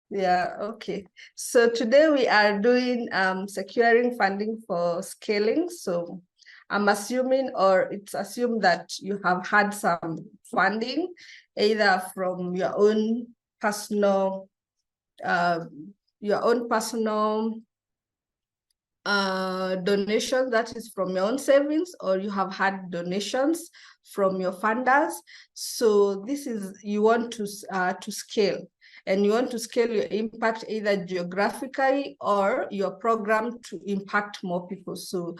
Yeah, okay. So today we are doing securing funding for scaling. So I'm assuming, or it's assumed that you have had some funding, either from uh, your own personal donations, that is from your own savings, or you have had donations from your funders. So this is, you want to scale, and you want to scale your impact either geographically or your program to impact more people. So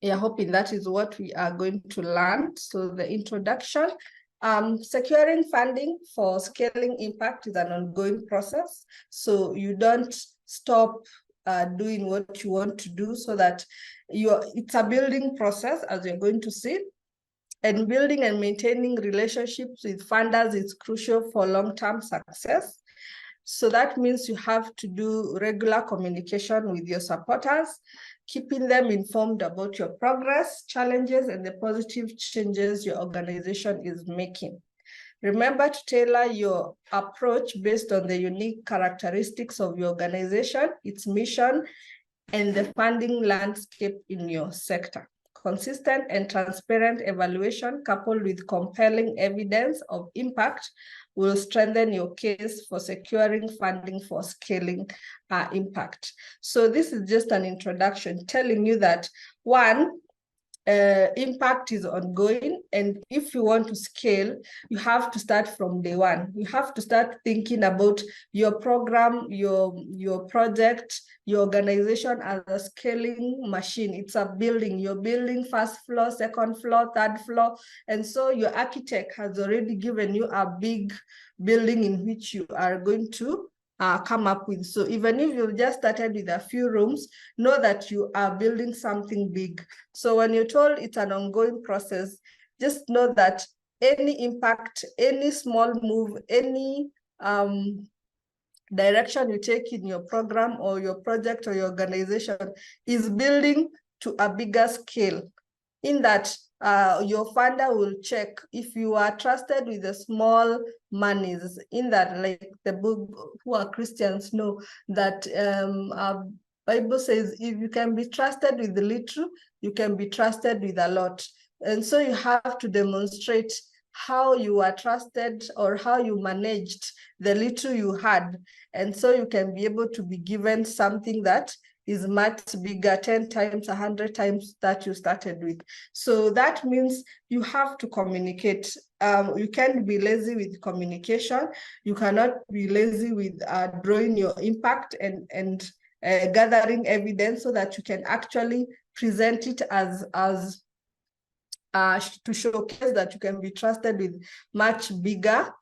yeah, hoping that is what we are going to learn. So the introduction, securing funding for scaling impact is an ongoing process. So you don't stop doing what you want to do, so that it's a building process, as you're going to see. And building and maintaining relationships with funders is crucial for long-term success. So that means you have to do regular communication with your supporters, keeping them informed about your progress, challenges, and the positive changes your organization is making. Remember to tailor your approach based on the unique characteristics of your organization, its mission, and the funding landscape in your sector. Consistent and transparent evaluation coupled with compelling evidence of impact will strengthen your case for securing funding for scaling impact. So this is just an introduction telling you that, one, impact is ongoing, and if you want to scale, you have to start from day one. You have to start thinking about your program, your project, your organization as a scaling machine. It's a building. You're building first floor, second floor, third floor, and so your architect has already given you a big building in which you are going to come up with. So even if you've just started with a few rooms, know that you are building something big. So when you're told it's an ongoing process, just know that any impact, any small move, any direction you take in your program or your project or your organization is building to a bigger scale. In that, your funder will check if you are trusted with the small monies. In that, like the book, who are Christians know that Bible says, if you can be trusted with the little, you can be trusted with a lot. And so you have to demonstrate how you are trusted or how you managed the little you had. And so you can be able to be given something that is much bigger, 10 times, 100 times that you started with. So that means you have to communicate. You can't be lazy with communication. You cannot be lazy with drawing your impact and gathering evidence so that you can actually present it as to showcase that you can be trusted with much bigger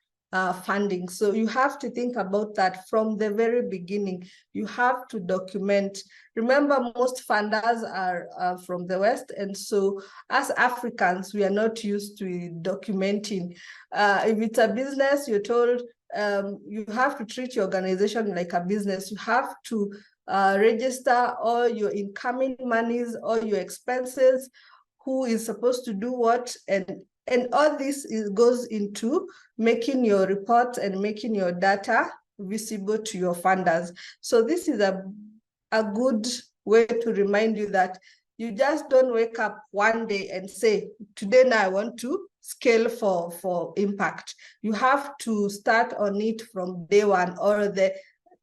funding. So you have to think about that from the very beginning. You have to document. Remember, most funders are from the West, and so as Africans, we are not used to documenting. If it's a business, you're told you have to treat your organization like a business. You have to register all your incoming monies, all your expenses, who is supposed to do what, and all this goes into making your reports and making your data visible to your funders. So this is a good way to remind you that you just don't wake up one day and say, today now I want to scale for impact. You have to start on it from day one, or the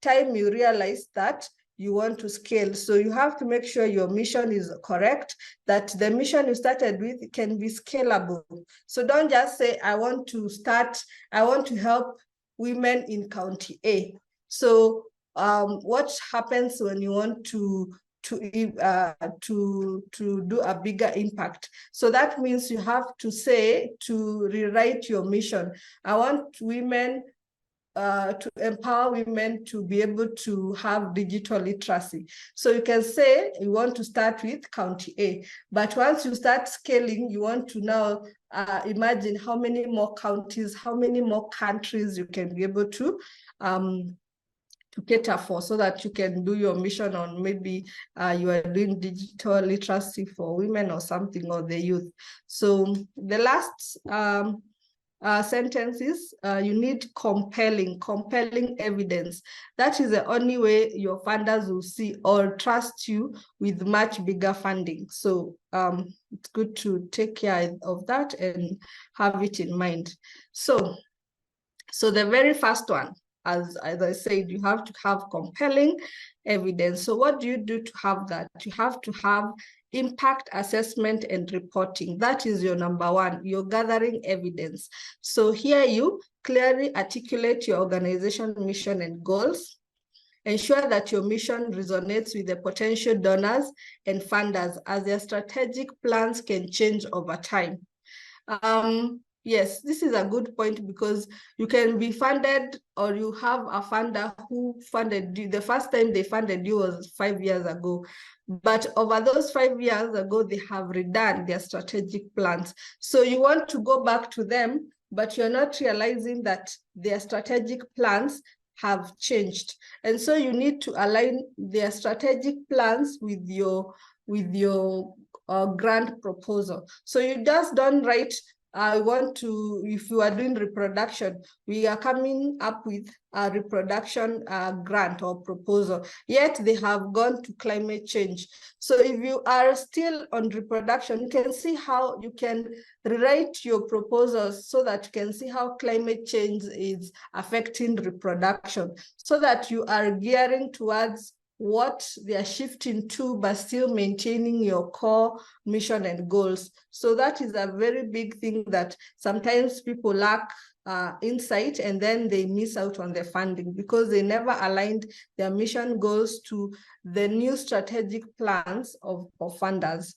time you realize that you want to scale. So you have to make sure your mission is correct, that the mission you started with can be scalable. So don't just say, I want to help women in County A. So what happens when you want to do a bigger impact? So that means you have to say, to rewrite your mission. I want women to empower women to be able to have digital literacy. So you can say you want to start with County A, but once you start scaling, you want to now imagine how many more counties, how many more countries you can be able to cater for, so that you can do your mission on, maybe you are doing digital literacy for women or something, or the youth. So the last sentences, you need compelling evidence. That is the only way your funders will see or trust you with much bigger funding. So it's good to take care of that and have it in mind. So the very first one, as I said, you have to have compelling evidence. So what do you do to have that? You have to have impact assessment and reporting. That is your number one. You're gathering evidence. So here you clearly articulate your organization mission and goals. Ensure that your mission resonates with the potential donors and funders, as their strategic plans can change over time. Yes, this is a good point, because you can be funded, or you have a funder who funded you. The first time they funded you was 5 years ago. But over those 5 years ago, they have redone their strategic plans. So you want to go back to them, but you're not realizing that their strategic plans have changed. And so you need to align their strategic plans with your grant proposal. So you just don't write, I want to, if you are doing reproduction, we are coming up with a reproduction grant or proposal, yet they have gone to climate change. So if you are still on reproduction, you can see how you can rewrite your proposals so that you can see how climate change is affecting reproduction, so that you are gearing towards what they are shifting to, but still maintaining your core mission and goals. So that is a very big thing that sometimes people lack insight, and then they miss out on the funding because they never aligned their mission goals to the new strategic plans of funders.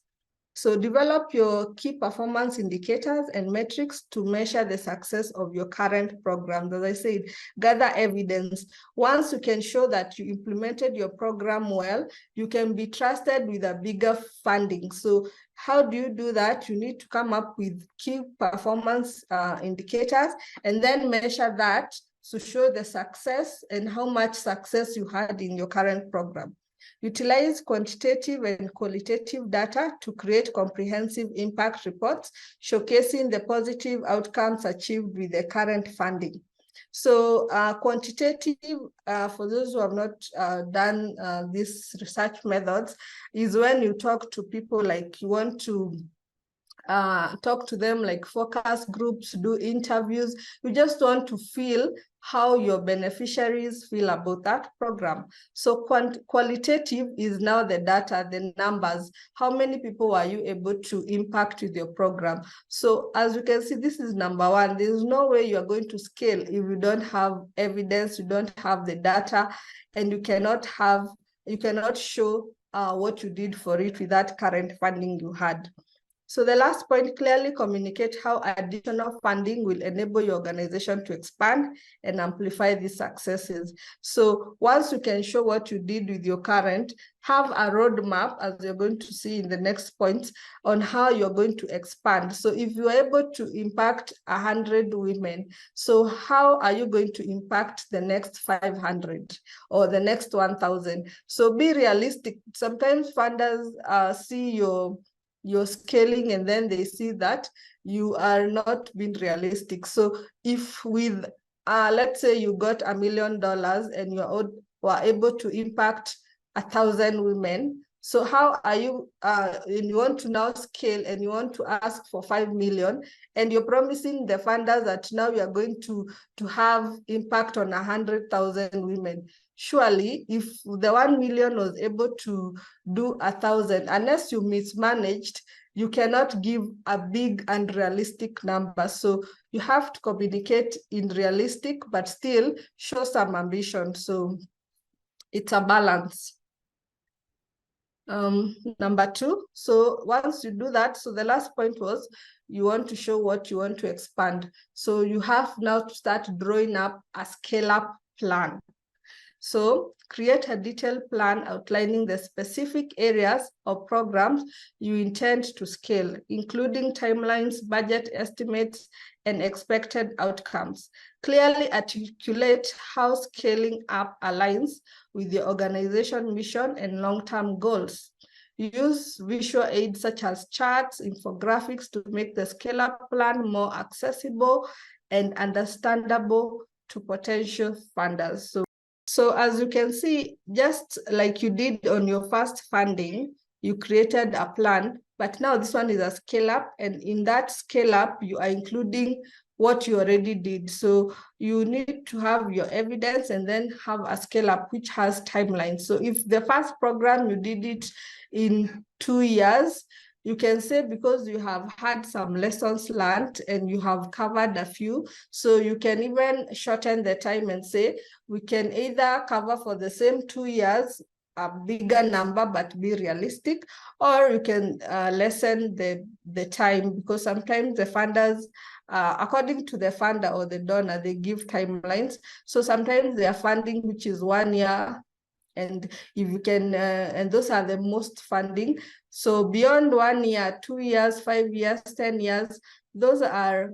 So develop your key performance indicators and metrics to measure the success of your current program. As I said, gather evidence. Once you can show that you implemented your program well, you can be trusted with a bigger funding. So how do you do that? You need to come up with key performance indicators and then measure that to show the success and how much success you had in your current program. Utilize quantitative and qualitative data to create comprehensive impact reports, showcasing the positive outcomes achieved with the current funding. So quantitative, for those who have not done these research methods, is when you talk to people, like you want to talk to them like focus groups, do interviews. You just want to feel how your beneficiaries feel about that program. So qualitative is now the data, the numbers. How many people are you able to impact with your program? So as you can see, this is number one. There's no way you are going to scale if you don't have evidence, you don't have the data, and you cannot show what you did for it with that current funding you had. So the last point, clearly communicate how additional funding will enable your organization to expand and amplify these successes. So once you can show what you did with your current, have a roadmap, as you're going to see in the next point, on how you're going to expand. So if you're able to impact 100 women, so how are you going to impact the next 500 or the next 1,000? So be realistic. Sometimes funders see your scaling, and then they see that you are not being realistic. So if with, let's say you got $1 million and you are able to impact 1,000 women, so how are you, and you want to now scale and you want to ask for 5 million, and you're promising the funders that now you are going to have impact on 100,000 women. Surely, if the 1 million was able to do 1,000, unless you mismanaged, you cannot give a big unrealistic number. So you have to communicate in realistic, but still show some ambition. So it's a balance. Number two, so once you do that, so the last point was you want to show what you want to expand. So you have now to start drawing up a scale-up plan. So create a detailed plan outlining the specific areas or programs you intend to scale, including timelines, budget estimates, and expected outcomes. Clearly articulate how scaling up aligns with your organization mission and long-term goals. Use visual aids such as charts, infographics to make the scale-up plan more accessible and understandable to potential funders. So as you can see, just like you did on your first funding, you created a plan, but now this one is a scale up, and in that scale up, you are including what you already did. So you need to have your evidence and then have a scale up which has timelines. So if the first program you did it in 2 years, you can say because you have had some lessons learned and you have covered a few, so you can even shorten the time and say, we can either cover for the same 2 years, a bigger number, but be realistic, or you can lessen the time, because sometimes the funders, according to the funder or the donor, they give timelines. So sometimes they are funding, which is 1 year, and if you can, and those are the most funding. So beyond 1 year, 2 years, 5 years, 10 years, those are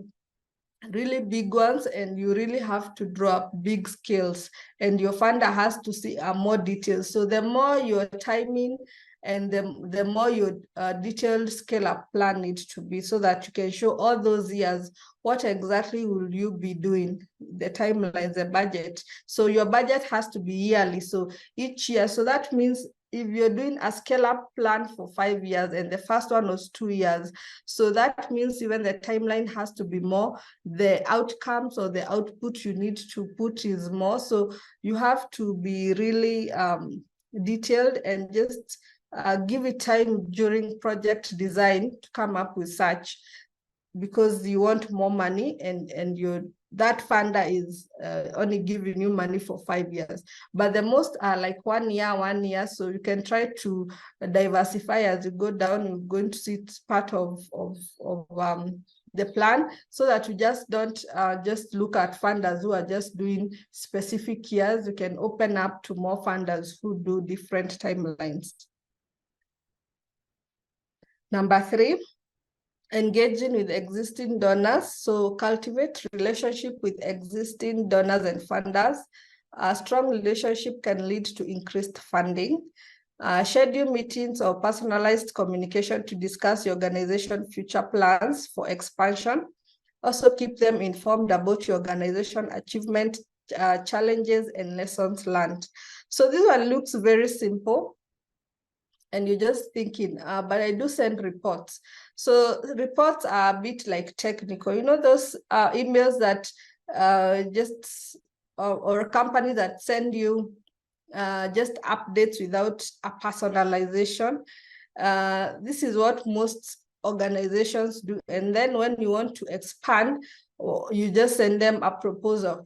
really big ones, and you really have to draw up big scales, and your funder has to see more details. So the more your timing and the more your detailed scale up plan needs to be, so that you can show all those years what exactly will you be doing, the timelines, the budget. So your budget has to be yearly, so each year. So that means if you're doing a scale up plan for 5 years and the first one was 2 years, so that means even the timeline has to be more, the outcomes or the output you need to put is more. So you have to be really detailed, and just give it time during project design to come up with such, because you want more money, and that funder is only giving you money for 5 years, but the most are like 1 year. So you can try to diversify as you go down. You're going to see it's part of the plan, so that you just don't just look at funders who are just doing specific years. You can open up to more funders who do different timelines. Number 3, engaging with existing donors. So cultivate relationship with existing donors and funders. A strong relationship can lead to increased funding. Schedule meetings or personalized communication to discuss your organization future plans for expansion. Also keep them informed about your organization achievement, challenges, and lessons learned. So this one looks very simple, and you're just thinking, but I do send reports. So reports are a bit like technical. You know, those emails that or a company that send you just updates without a personalization. This is what most organizations do. And then when you want to expand, you just send them a proposal.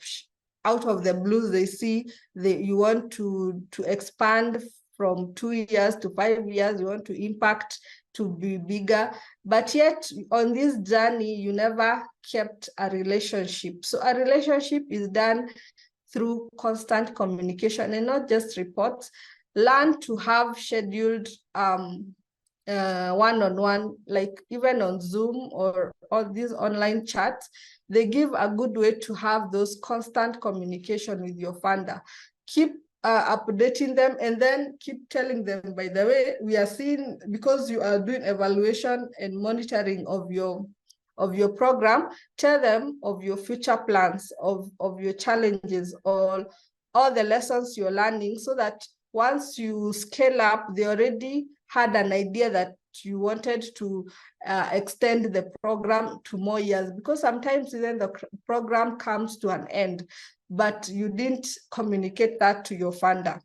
Out of the blue, they see you want to expand from 2 years to 5 years, you want to impact to be bigger, but yet on this journey, you never kept a relationship. So a relationship is done through constant communication and not just reports. Learn to have scheduled one-on-one, like even on Zoom or these online chats. They give a good way to have those constant communication with your funder. Keep updating them, and then keep telling them, by the way, we are seeing, because you are doing evaluation and monitoring of your program, tell them of your future plans, of your challenges, all the lessons you're learning, so that once you scale up, they already had an idea that you wanted to extend the program to more years, because sometimes then the program comes to an end, but you didn't communicate that to your funder.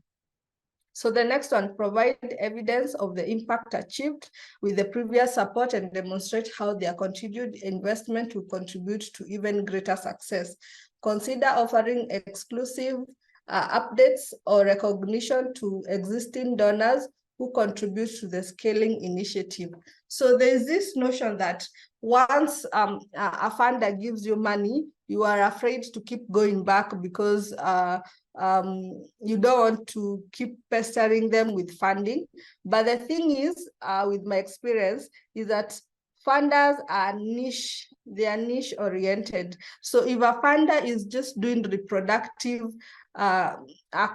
So the next one, provide evidence of the impact achieved with the previous support and demonstrate how their continued investment will contribute to even greater success. Consider offering exclusive updates or recognition to existing donors who contribute to the scaling initiative. So there's this notion that once a funder gives you money, you are afraid to keep going back, because you don't want to keep pestering them with funding. But the thing is, with my experience, is that funders are niche, they are niche oriented. So if a funder is just doing reproductive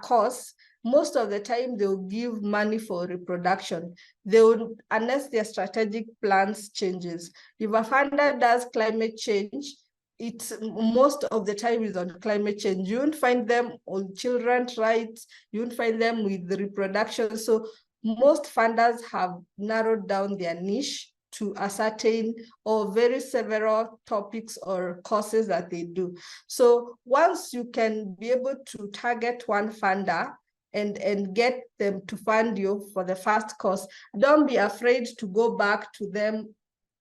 course, most of the time they will give money for reproduction. They would, unless their strategic plans changes. If a funder does climate change, it's most of the time is on climate change. You won't find them on children's rights. You won't find them with the reproduction. So most funders have narrowed down their niche to a certain or very several topics or courses that they do. So once you can be able to target one funder and get them to fund you for the first course, don't be afraid to go back to them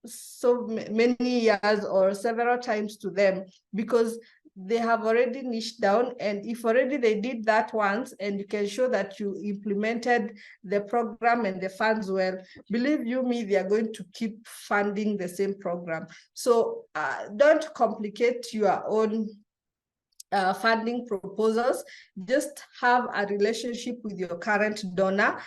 so many years or several times to them, because they have already niched down. And if already they did that once and you can show that you implemented the program and the funds well, believe you me, they are going to keep funding the same program. So don't complicate your own funding proposals. Just have a relationship with your current donor,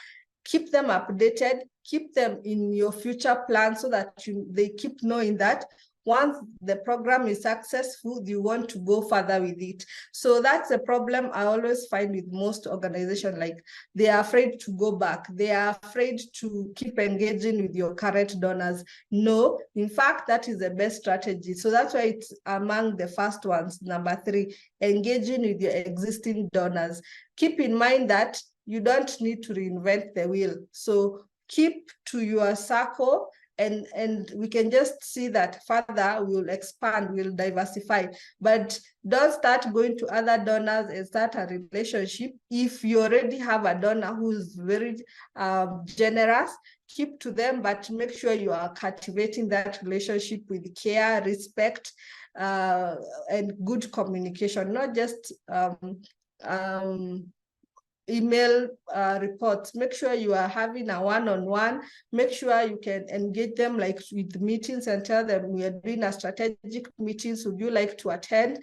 keep them updated, keep them in your future plans so that they keep knowing that once the program is successful, you want to go further with it. So that's a problem I always find with most organizations. Like, they are afraid to go back. They are afraid to keep engaging with your current donors. No, in fact, that is the best strategy. So that's why it's among the first ones. Number 3, engaging with your existing donors. Keep in mind that you don't need to reinvent the wheel. So keep to your circle, and we can just see that further we'll expand, we'll diversify. But don't start going to other donors and start a relationship. If you already have a donor who's very generous, keep to them, but make sure you are cultivating that relationship with care, respect, and good communication, not just email reports. Make sure you are having a one-on-one. Make sure you can engage them like with meetings and tell them, we are doing a strategic meetings. Would you like to attend?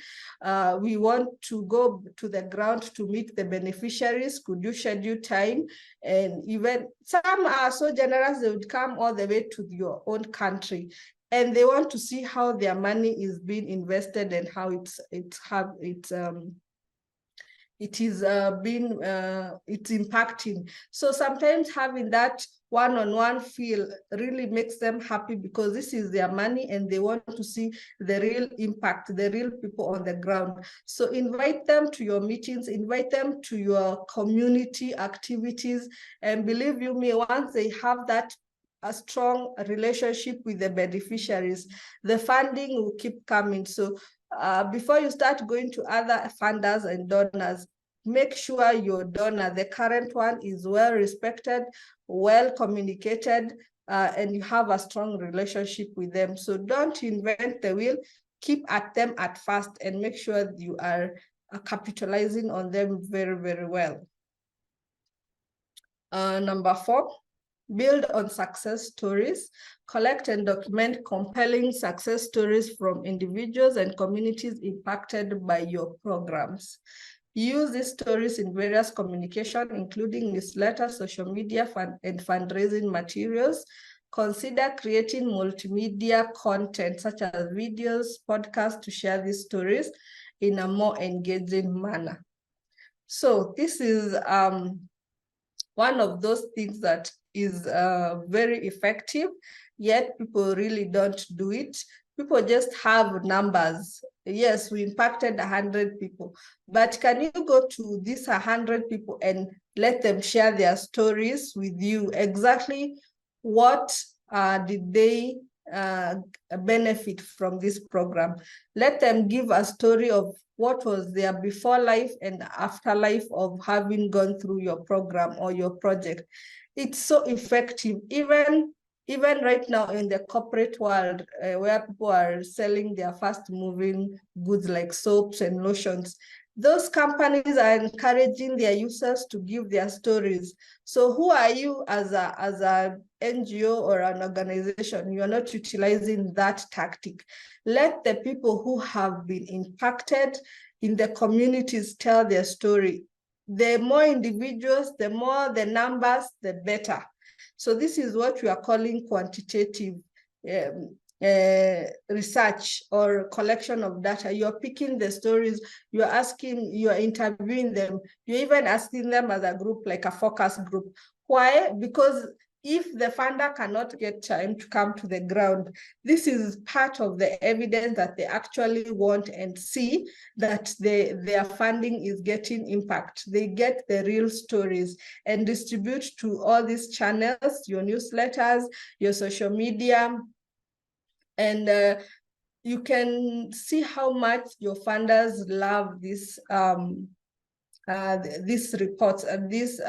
We want to go to the ground to meet the beneficiaries. Could you schedule time? And even some are so generous, they would come all the way to your own country, and they want to see how their money is being invested and how it's impacting. So sometimes having that one-on-one feel really makes them happy, because this is their money and they want to see the real impact, the real people on the ground. So invite them to your meetings, invite them to your community activities, and believe you me, once they have that a strong relationship with the beneficiaries, the funding will keep coming. So before you start going to other funders and donors, make sure your donor, the current one, is well respected, well communicated, and you have a strong relationship with them. So don't invent the wheel. Keep at them at first and make sure you are capitalizing on them very, very well. Number 4, build on success stories. Collect and document compelling success stories from individuals and communities impacted by your programs. Use these stories in various communication, including newsletters, social media, and fundraising materials. Consider creating multimedia content such as videos, podcasts to share these stories in a more engaging manner. So this is one of those things that is very effective, yet people really don't do it. People just have numbers. Yes, we impacted 100 people, but can you go to these 100 people and let them share their stories with you? Exactly what did they benefit from this program? Let them give a story of what was their before life and afterlife of having gone through your program or your project. It's so effective. Even right now in the corporate world, where people are selling their fast moving goods like soaps and lotions, those companies are encouraging their users to give their stories. So who are you as a NGO or an organization? You are not utilizing that tactic. Let the people who have been impacted in the communities tell their story. The more individuals, the more the numbers, the better. So this is what we are calling quantitative research or collection of data. You're picking the stories, you're interviewing them, you're even asking them as a group, like a focus group. Why? Because if the funder cannot get time to come to the ground, this is part of the evidence that they actually want and see that their funding is getting impact. They get the real stories and distribute to all these channels, your newsletters, your social media, and you can see how much your funders love this these reports and these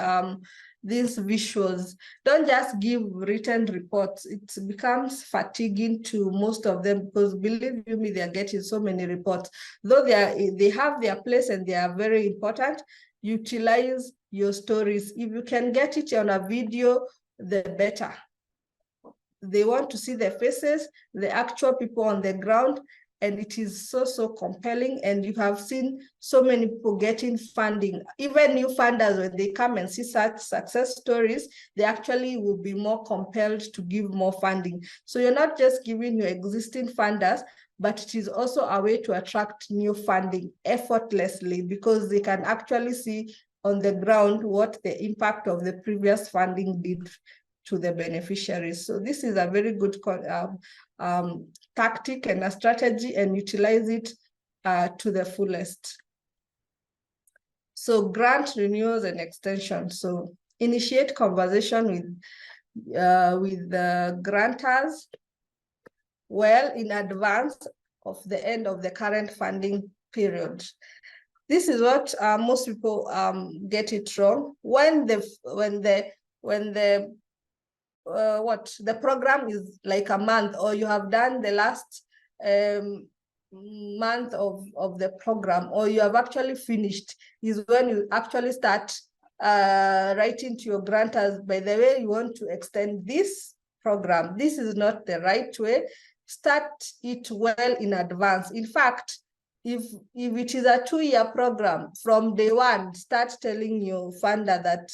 visuals. Don't just give written reports. It becomes fatiguing to most of them, because believe you me, they're getting so many reports. Though they have their place and they are very important, utilize your stories. If you can get it on a video, the better. They want to see their faces, the actual people on the ground, and it is so compelling. And you have seen so many people getting funding. Even new funders, when they come and see such success stories, they actually will be more compelled to give more funding. So you're not just giving your existing funders, but it is also a way to attract new funding effortlessly, because they can actually see on the ground what the impact of the previous funding did to the beneficiaries. So this is a very good tactic and a strategy, and utilize it to the fullest. So grant renewals and extensions. So initiate conversation with the grantors well in advance of the end of the current funding period. This is what most people get it wrong. When the program is like a month, or you have done the last month of the program, or you have actually finished, is when you actually start writing to your grantors, by the way, you want to extend this program. This is not the right way. Start it well in advance. In fact, if it is a 2-year program, from day one, start telling your funder that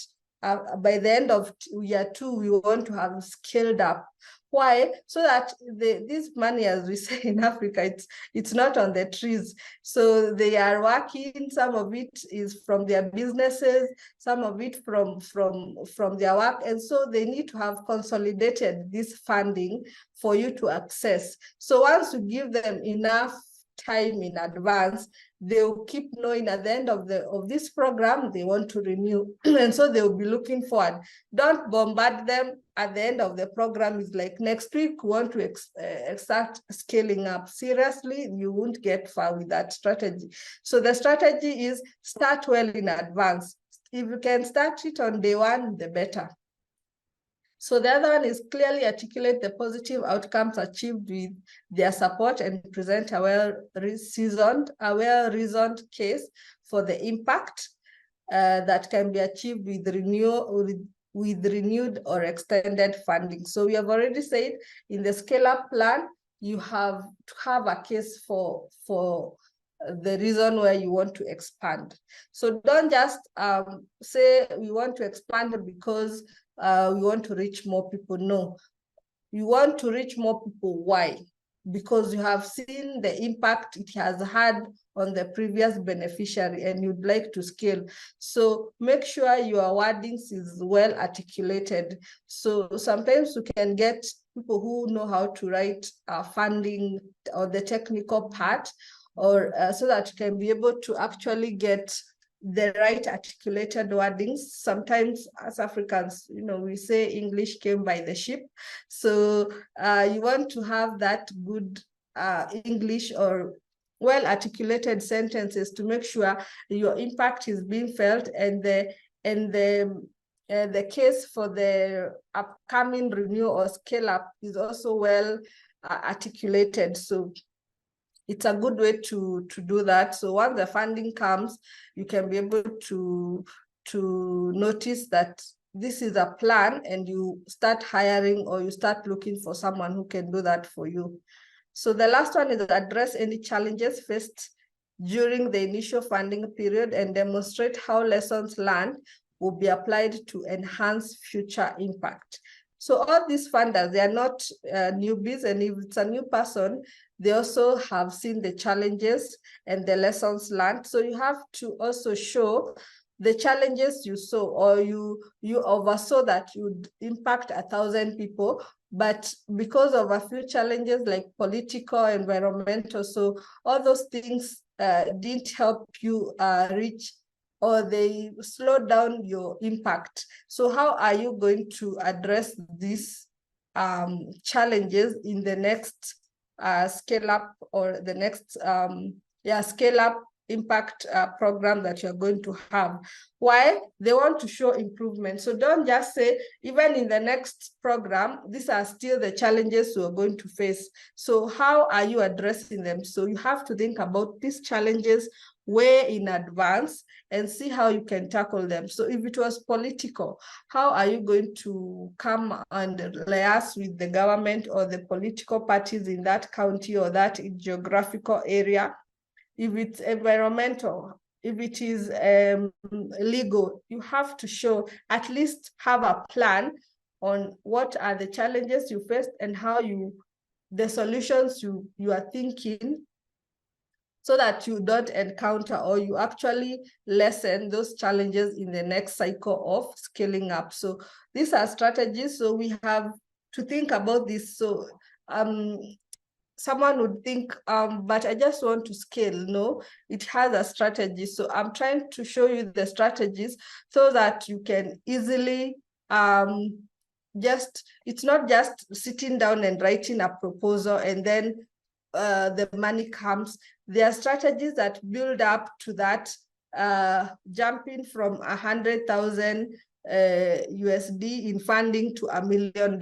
by the end of year 2, we want to have scaled up. Why? So that this money, as we say in Africa, it's not on the trees. So they are working. Some of it is from their businesses, some of it from their work. And so they need to have consolidated this funding for you to access. So once you give them enough time in advance, they'll keep knowing at the end of this program they want to renew. And so they'll be looking forward. Don't bombard them at the end of the program. It's like, next week we want to start scaling up. Seriously, you won't get far with that strategy. So the strategy is start well in advance. If you can start it on day one, the better. So the other one is clearly articulate the positive outcomes achieved with their support and present a well-reasoned case for the impact that can be achieved with renewed or extended funding. So we have already said in the scale-up plan, you have to have a case for the reason why you want to expand. So don't just say we want to expand because we want to reach more people. No, you want to reach more people. Why? Because you have seen the impact it has had on the previous beneficiary and you'd like to scale. So make sure your wordings is well articulated. So sometimes you can get people who know how to write funding or the technical part, or so that you can be able to actually get the right articulated wordings. Sometimes as Africans, we say English came by the ship. So you want to have that good English or well-articulated sentences to make sure your impact is being felt, and the case for the upcoming renewal or scale up is also well articulated. So it's a good way to do that. So once the funding comes, you can be able to notice that this is a plan, and you start hiring or you start looking for someone who can do that for you. So the last one is address any challenges faced during the initial funding period and demonstrate how lessons learned will be applied to enhance future impact. So all these funders, they are not newbies, and if it's a new person, they also have seen the challenges and the lessons learned. So you have to also show the challenges you saw, or you oversaw that you'd impact 1,000 people, but because of a few challenges like political, environmental, so all those things didn't help you reach, or they slow down your impact. So how are you going to address these challenges in the next scale up, or the next scale up impact program that you're going to have? Why? They want to show improvement. So don't just say, even in the next program, these are still the challenges we're going to face. So how are you addressing them? So you have to think about these challenges way in advance and see how you can tackle them. So if it was political, how are you going to come and liaise with the government or the political parties in that county or that geographical area? If it's environmental, if it is legal, you have to show, at least have a plan on what are the challenges you faced and how the solutions you are thinking, so that you don't encounter, or you actually lessen those challenges in the next cycle of scaling up. So these are strategies. So we have to think about this. So someone would think, but I just want to scale. No, it has a strategy. So I'm trying to show you the strategies so that you can easily it's not just sitting down and writing a proposal and then the money comes. There are strategies that build up to that, jumping from 100,000 USD in funding to $1 million.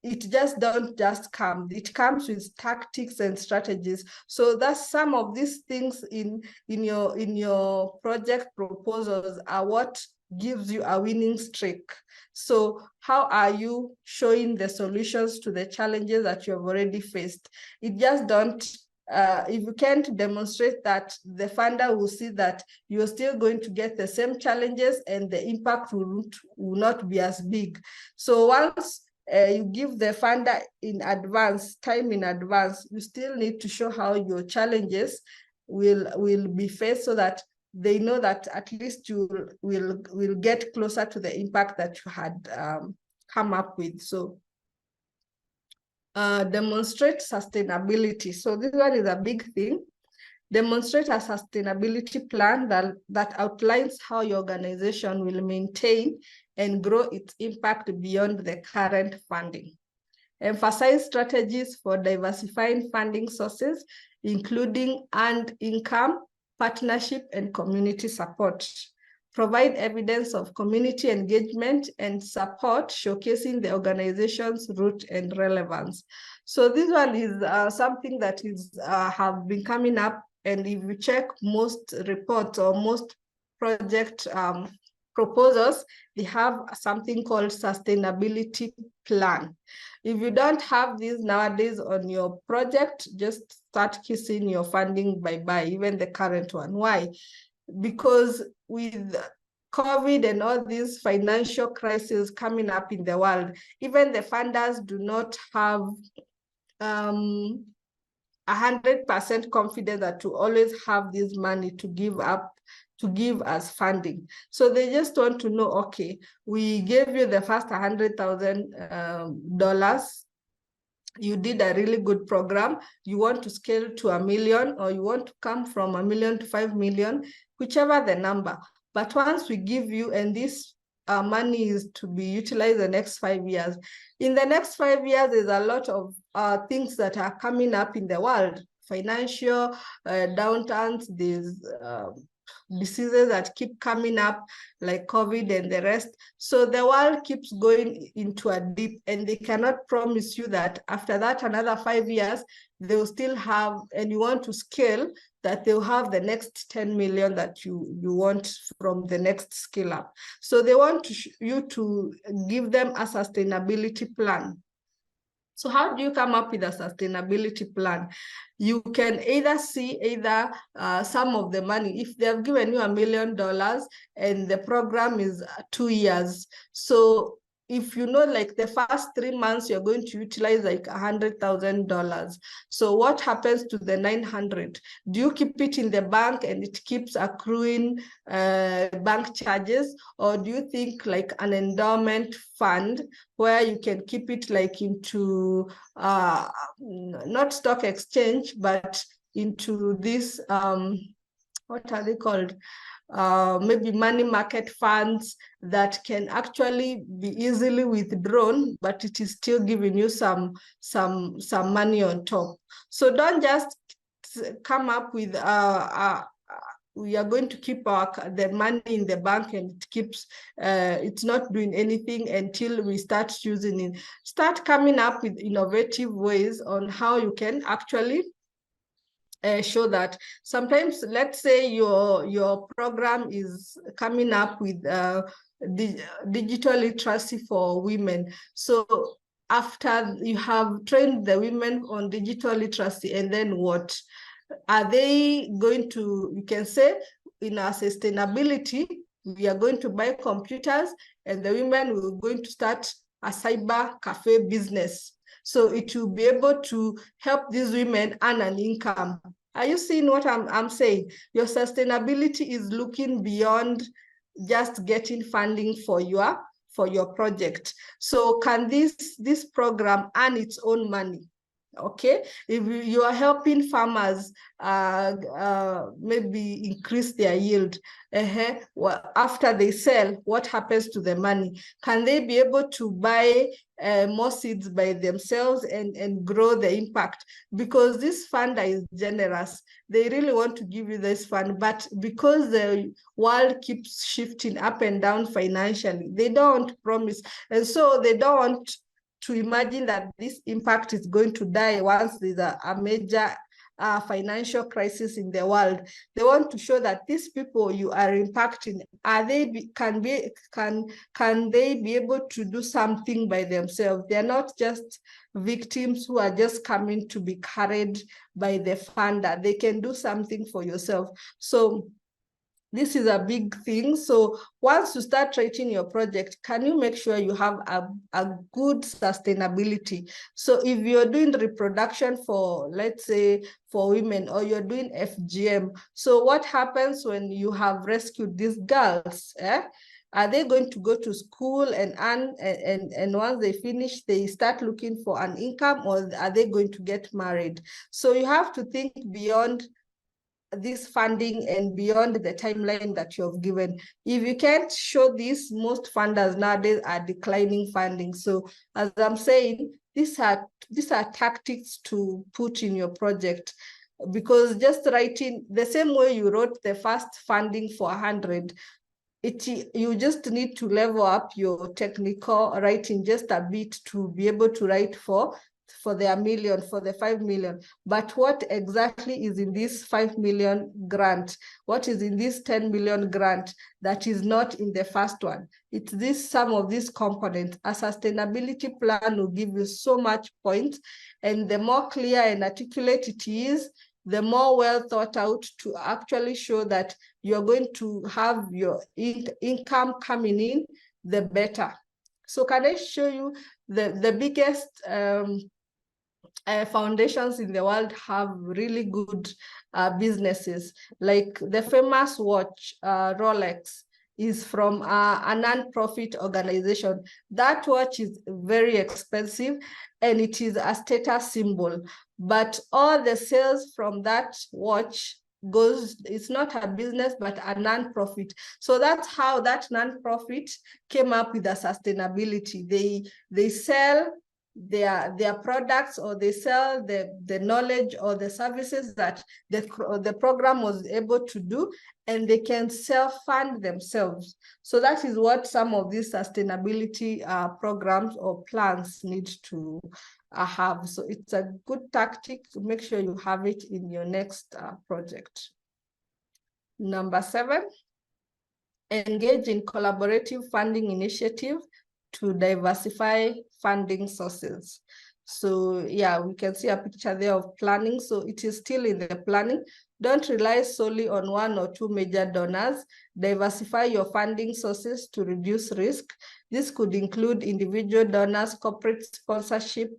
It just don't just come. It comes with tactics and strategies. So that's some of these things in your project proposals are what gives you a winning streak. So how are you showing the solutions to the challenges that you have already faced? It just don't, if you can't demonstrate that, the funder will see that you're still going to get the same challenges and the impact will not be as big. So once you give the funder in advance, time in advance, you still need to show how your challenges will be faced, so that they know that at least you will get closer to the impact that you had come up with. So demonstrate sustainability. So this one is a big thing. Demonstrate a sustainability plan that outlines how your organization will maintain and grow its impact beyond the current funding. Emphasize strategies for diversifying funding sources, including earned income, partnership, and community support. Provide evidence of community engagement and support, showcasing the organization's root and relevance. So this one is something that is have been coming up, and if you check most reports or most project proposals, they have something called sustainability plan. If you don't have these nowadays on your project, just start kissing your funding bye-bye, even the current one. Why? Because with COVID and all these financial crises coming up in the world, even the funders do not have 100% confident that to always have this money to give as funding. So they just want to know, okay, we gave you the first $100,000. You did a really good program. You want to scale to 1 million, or you want to come from 1 million to 5 million, whichever the number. But once we give you, and this money is to be utilized the next 5 years. In the next 5 years, there's a lot of things that are coming up in the world. Financial downturns, there's diseases that keep coming up like COVID and the rest. So the world keeps going into a dip, and they cannot promise you that after that, another 5 years, they'll still have, and you want to scale, that they'll have the next 10 million that you want from the next scale up. So they want you to give them a sustainability plan. So how do you come up with a sustainability plan? You can either see some of the money. If they have given you $1 million and the program is 2 years, so if you know, like the first 3 months, you're going to utilize like $100,000. So what happens to the 900? Do you keep it in the bank and it keeps accruing bank charges? Or do you think like an endowment fund where you can keep it like into, not stock exchange, but into this, what are they called? Maybe money market funds that can actually be easily withdrawn, but it is still giving you some money on top. So don't just come up with we are going to keep the money in the bank and it keeps it's not doing anything until we start using it. Start coming up with innovative ways on how you can actually show that. Sometimes, let's say your program is coming up with digital literacy for women. So after you have trained the women on digital literacy, and then what? Are they going to, you can say, in our sustainability, we are going to buy computers and the women will going to start a cyber cafe business. So it will be able to help these women earn an income. Are you seeing what I'm saying? Your sustainability is looking beyond just getting funding for your project. So can this program earn its own money? Okay, if you are helping farmers maybe increase their yield, well, after they sell, what happens to the money? Can they be able to buy more seeds by themselves and grow the impact? Because this funder is generous. They really want to give you this fund, but because the world keeps shifting up and down financially, they don't promise. And so they don't want to imagine that this impact is going to die once there's a major financial crisis in the world. They want to show that these people you are impacting, can they be able to do something by themselves? They're not just victims who are just coming to be carried by the funder. They can do something for yourself. So this is a big thing. So once you start writing your project, can you make sure you have a good sustainability? So if you're doing reproduction for, let's say, for women, or you're doing FGM, so what happens when you have rescued these girls? Are they going to go to school and earn, and once they finish, they start looking for an income, or are they going to get married? So you have to think beyond this funding and beyond the timeline that you have given. If you can't show this, most funders nowadays are declining funding. So as I'm saying, these are tactics to put in your project, because just writing the same way you wrote the first funding for 100, you just need to level up your technical writing just a bit to be able to write for the million, for the 5 million. But what exactly is in this 5 million grant? What is in this 10 million grant that is not in the first one? It's some of these components. A sustainability plan will give you so much points, and the more clear and articulate it is, the more well thought out to actually show that you're going to have your income coming in, the better. So can I show you the biggest foundations in the world have really good businesses, like the famous watch, Rolex, is from a non-profit organization. That watch is very expensive and it is a status symbol, but all the sales from that watch it's not a business, but a non-profit. So that's how that non-profit came up with the sustainability. They sell their products, or they sell the knowledge or the services that the program was able to do, and they can self-fund themselves. So that is what some of these sustainability programs or plans need to have. So it's a good tactic to make sure you have it in your next project. Number 7, engage in collaborative funding initiative to diversify funding sources. So yeah, we can see a picture there of planning. So it is still in the planning, Don't rely solely on one or two major donors. Diversify your funding sources to reduce risk. This could include individual donors, corporate sponsorship,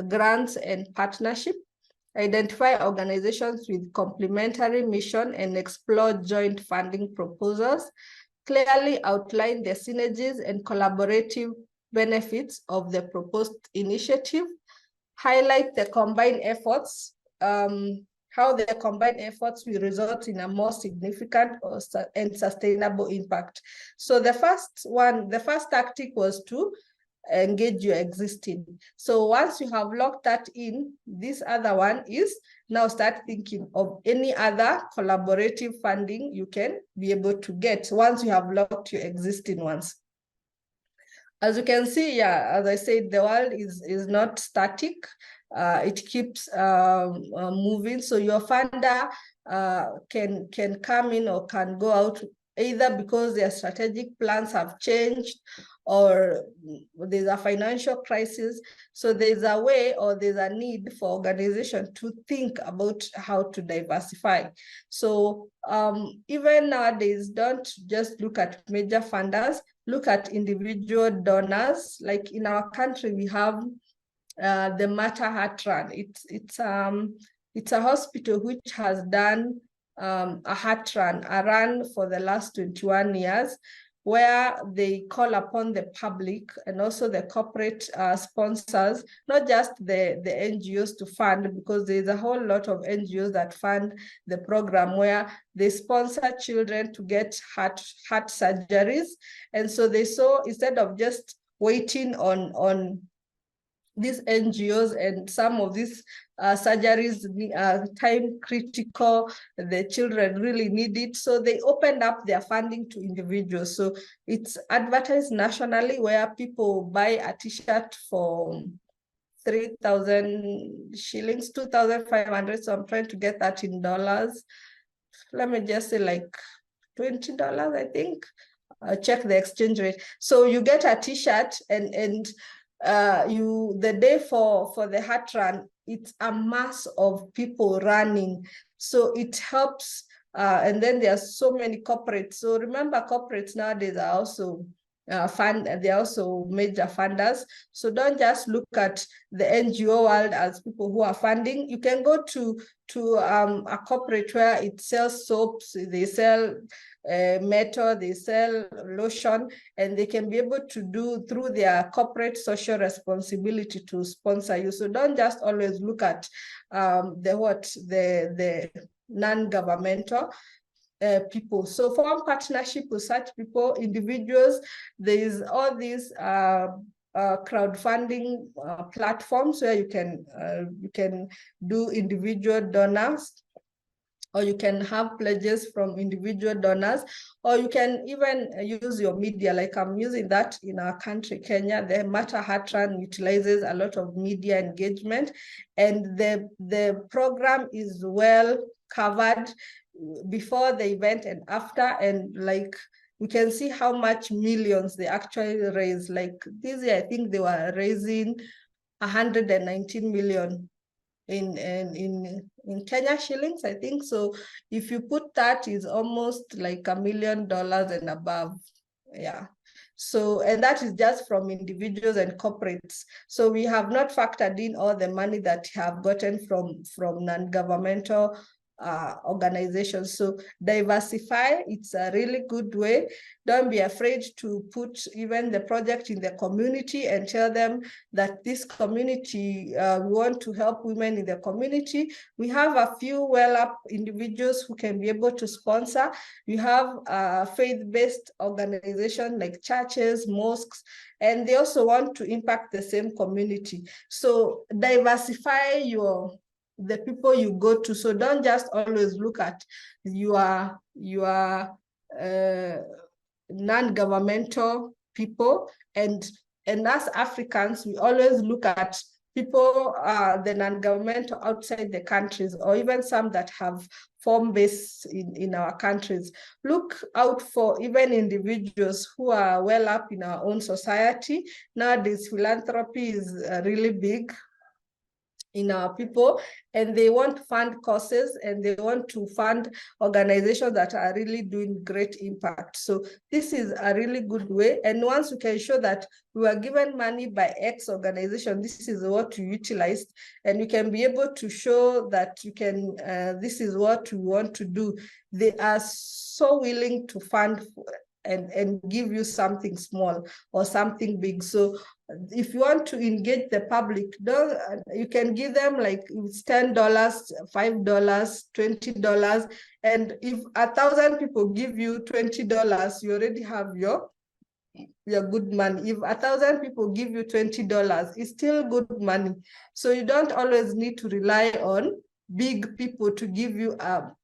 grants, and partnership. Identify organizations with complementary mission and explore joint funding proposals. Clearly outline the synergies and collaborative benefits of the proposed initiative. Highlight the combined efforts, how the combined efforts will result in a more significant and sustainable impact. So the first tactic was to engage your existing. So once you have locked that in, this other one is now start thinking of any other collaborative funding you can be able to get once you have locked your existing ones. As you can see, yeah, as I said, the world is not static. It keeps moving. So your funder can come in or can go out either because their strategic plans have changed or there's a financial crisis. So there's a way or there's a need for organization to think about how to diversify. So even nowadays, don't just look at major funders, look at individual donors. Like in our country, we have the Matter Heart Run. It's a hospital which has done a heart run, a run for the last 21 years, where they call upon the public and also the corporate sponsors, not just the NGOs to fund, because there's a whole lot of NGOs that fund the program where they sponsor children to get heart surgeries. And so they saw, instead of just waiting on these NGOs, and some of these surgeries are time critical, the children really need it. So they opened up their funding to individuals. So it's advertised nationally, where people buy a t-shirt for 3,000 shillings, 2,500. So I'm trying to get that in dollars. Let me just say like $20, I think. Check the exchange rate. So you get a t-shirt, and the day for the heart run, it's a mass of people running. So it helps. And then there are so many corporates. So remember, corporates nowadays are also they're also major funders. So don't just look at the NGO world as people who are funding. You can go to a corporate where it sells soaps, they sell metal, they sell lotion, and they can be able to do through their corporate social responsibility to sponsor you. So don't just always look at the non-governmental people. So form partnership with such people, individuals. There is all these crowdfunding platforms where you can do individual donors, or you can have pledges from individual donors, or you can even use your media, like I'm using that in our country, Kenya. The Matter Heart Run utilizes a lot of media engagement, and the program is well covered before the event and after, and like we can see how much millions they actually raise. Like this year, I think they were raising 119 million in Kenya shillings, I think. So if you put that, is almost like $1 million and above. Yeah. So, and that is just from individuals and corporates. So we have not factored in all the money that have gotten from non-governmental organizations. So diversify, it's a really good way. Don't be afraid to put even the project in the community and tell them that this community, we want to help women in the community. We have a few well-up individuals who can be able to sponsor. You have faith-based organizations like churches, mosques, and they also want to impact the same community. So diversify the people you go to. So don't just always look at your non-governmental people, and as Africans, we always look at people, the non-governmental outside the countries, or even some that have form base in our countries. Look out for even individuals who are well up in our own society. Nowadays, philanthropy is really big. in our people, and they want to fund causes, and they want to fund organizations that are really doing great impact. So this is a really good way. And once we can show that we were given money by X organization, this is what we utilized, and we can be able to show that you can, this is what we want to do, they are so willing to fund and give you something small or something big. So if you want to engage the public, you can give them like it's $10, $5, $20. And if 1,000 people give you $20, you already have your good money. If 1,000 people give you $20, it's still good money. So you don't always need to rely on big people to give you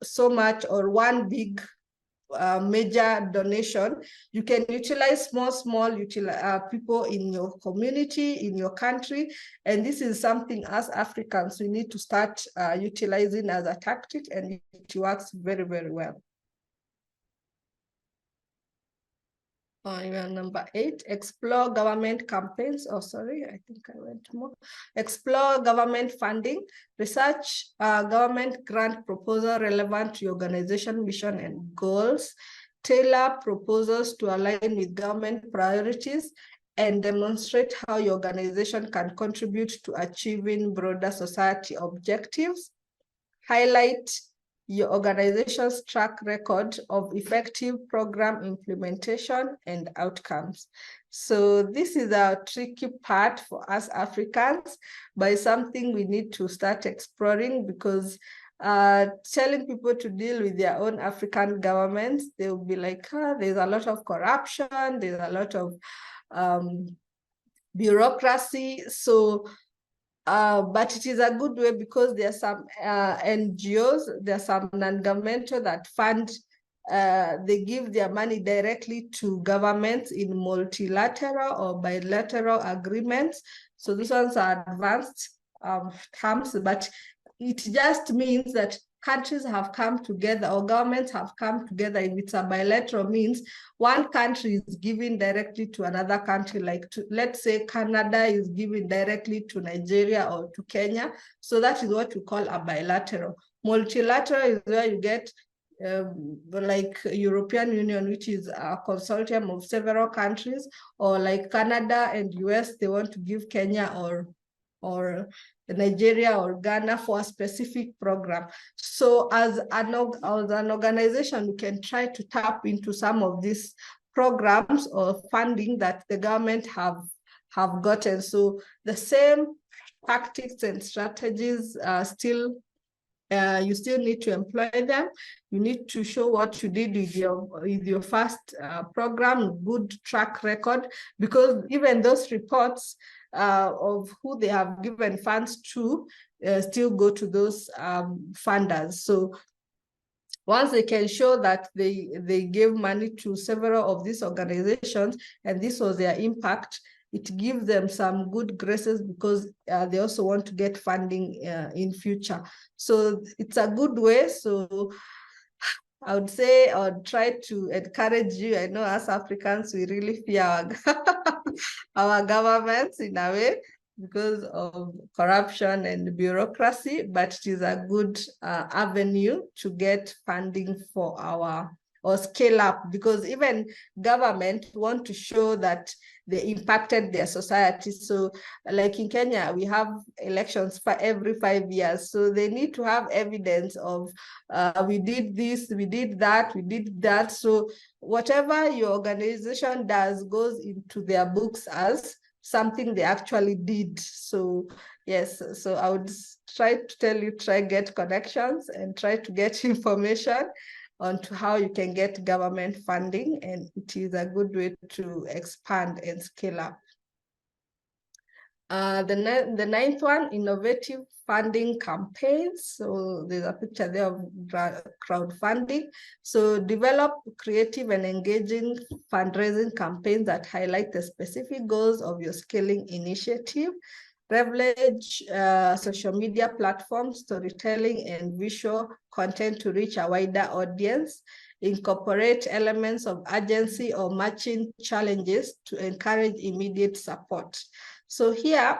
so much, or one big major donation. You can utilize small people in your community, in your country, and this is something as Africans we need to start utilizing as a tactic, and it works very, very well. Number 8, explore government campaigns. Oh, sorry, I think I went more. Explore government funding. Research government grant proposal relevant to your organization mission and goals. Tailor proposals to align with government priorities, and demonstrate how your organization can contribute to achieving broader society objectives. Highlight your organization's track record of effective program implementation and outcomes. So this is a tricky part for us Africans, but it's something we need to start exploring, because telling people to deal with their own African governments, they'll be like, there's a lot of corruption, there's a lot of bureaucracy. So but it is a good way, because there are some NGOs, there are some non-governmental that fund, they give their money directly to governments in multilateral or bilateral agreements. So these ones are advanced terms, but it just means that countries have come together, or governments have come together. If it's a bilateral, means one country is giving directly to another country, like let's say Canada is giving directly to Nigeria or to Kenya. So that is what we call a bilateral. Multilateral is where you get like European Union, which is a consortium of several countries, or like Canada and US, they want to give Kenya or Nigeria or Ghana for a specific program. So as an organization, we can try to tap into some of these programs or funding that the government have gotten. So the same tactics and strategies still, you still need to employ them. You need to show what you did with your first program, good track record, because even those reports of who they have given funds to still go to those funders. So once they can show that they gave money to several of these organizations and this was their impact, it gives them some good graces, because they also want to get funding in future. So it's a good way. So I would say, or try to encourage you. I know as Africans, we really fear our governments in a way because of corruption and bureaucracy, but it is a good avenue to get funding for or scale up, because even government want to show that they impacted their society. So like in Kenya, we have elections for every 5 years. So they need to have evidence of we did this, we did that, we did that. So whatever your organization does goes into their books as something they actually did. So yes, so I would try to tell you, try get connections and try to get information onto how you can get government funding, and it is a good way to expand and scale up. The ninth one, innovative funding campaigns. So there's a picture there of crowdfunding. So develop creative and engaging fundraising campaigns that highlight the specific goals of your scaling initiative. Leverage social media platforms, storytelling, and visual content to reach a wider audience. Incorporate elements of urgency or matching challenges to encourage immediate support. So here,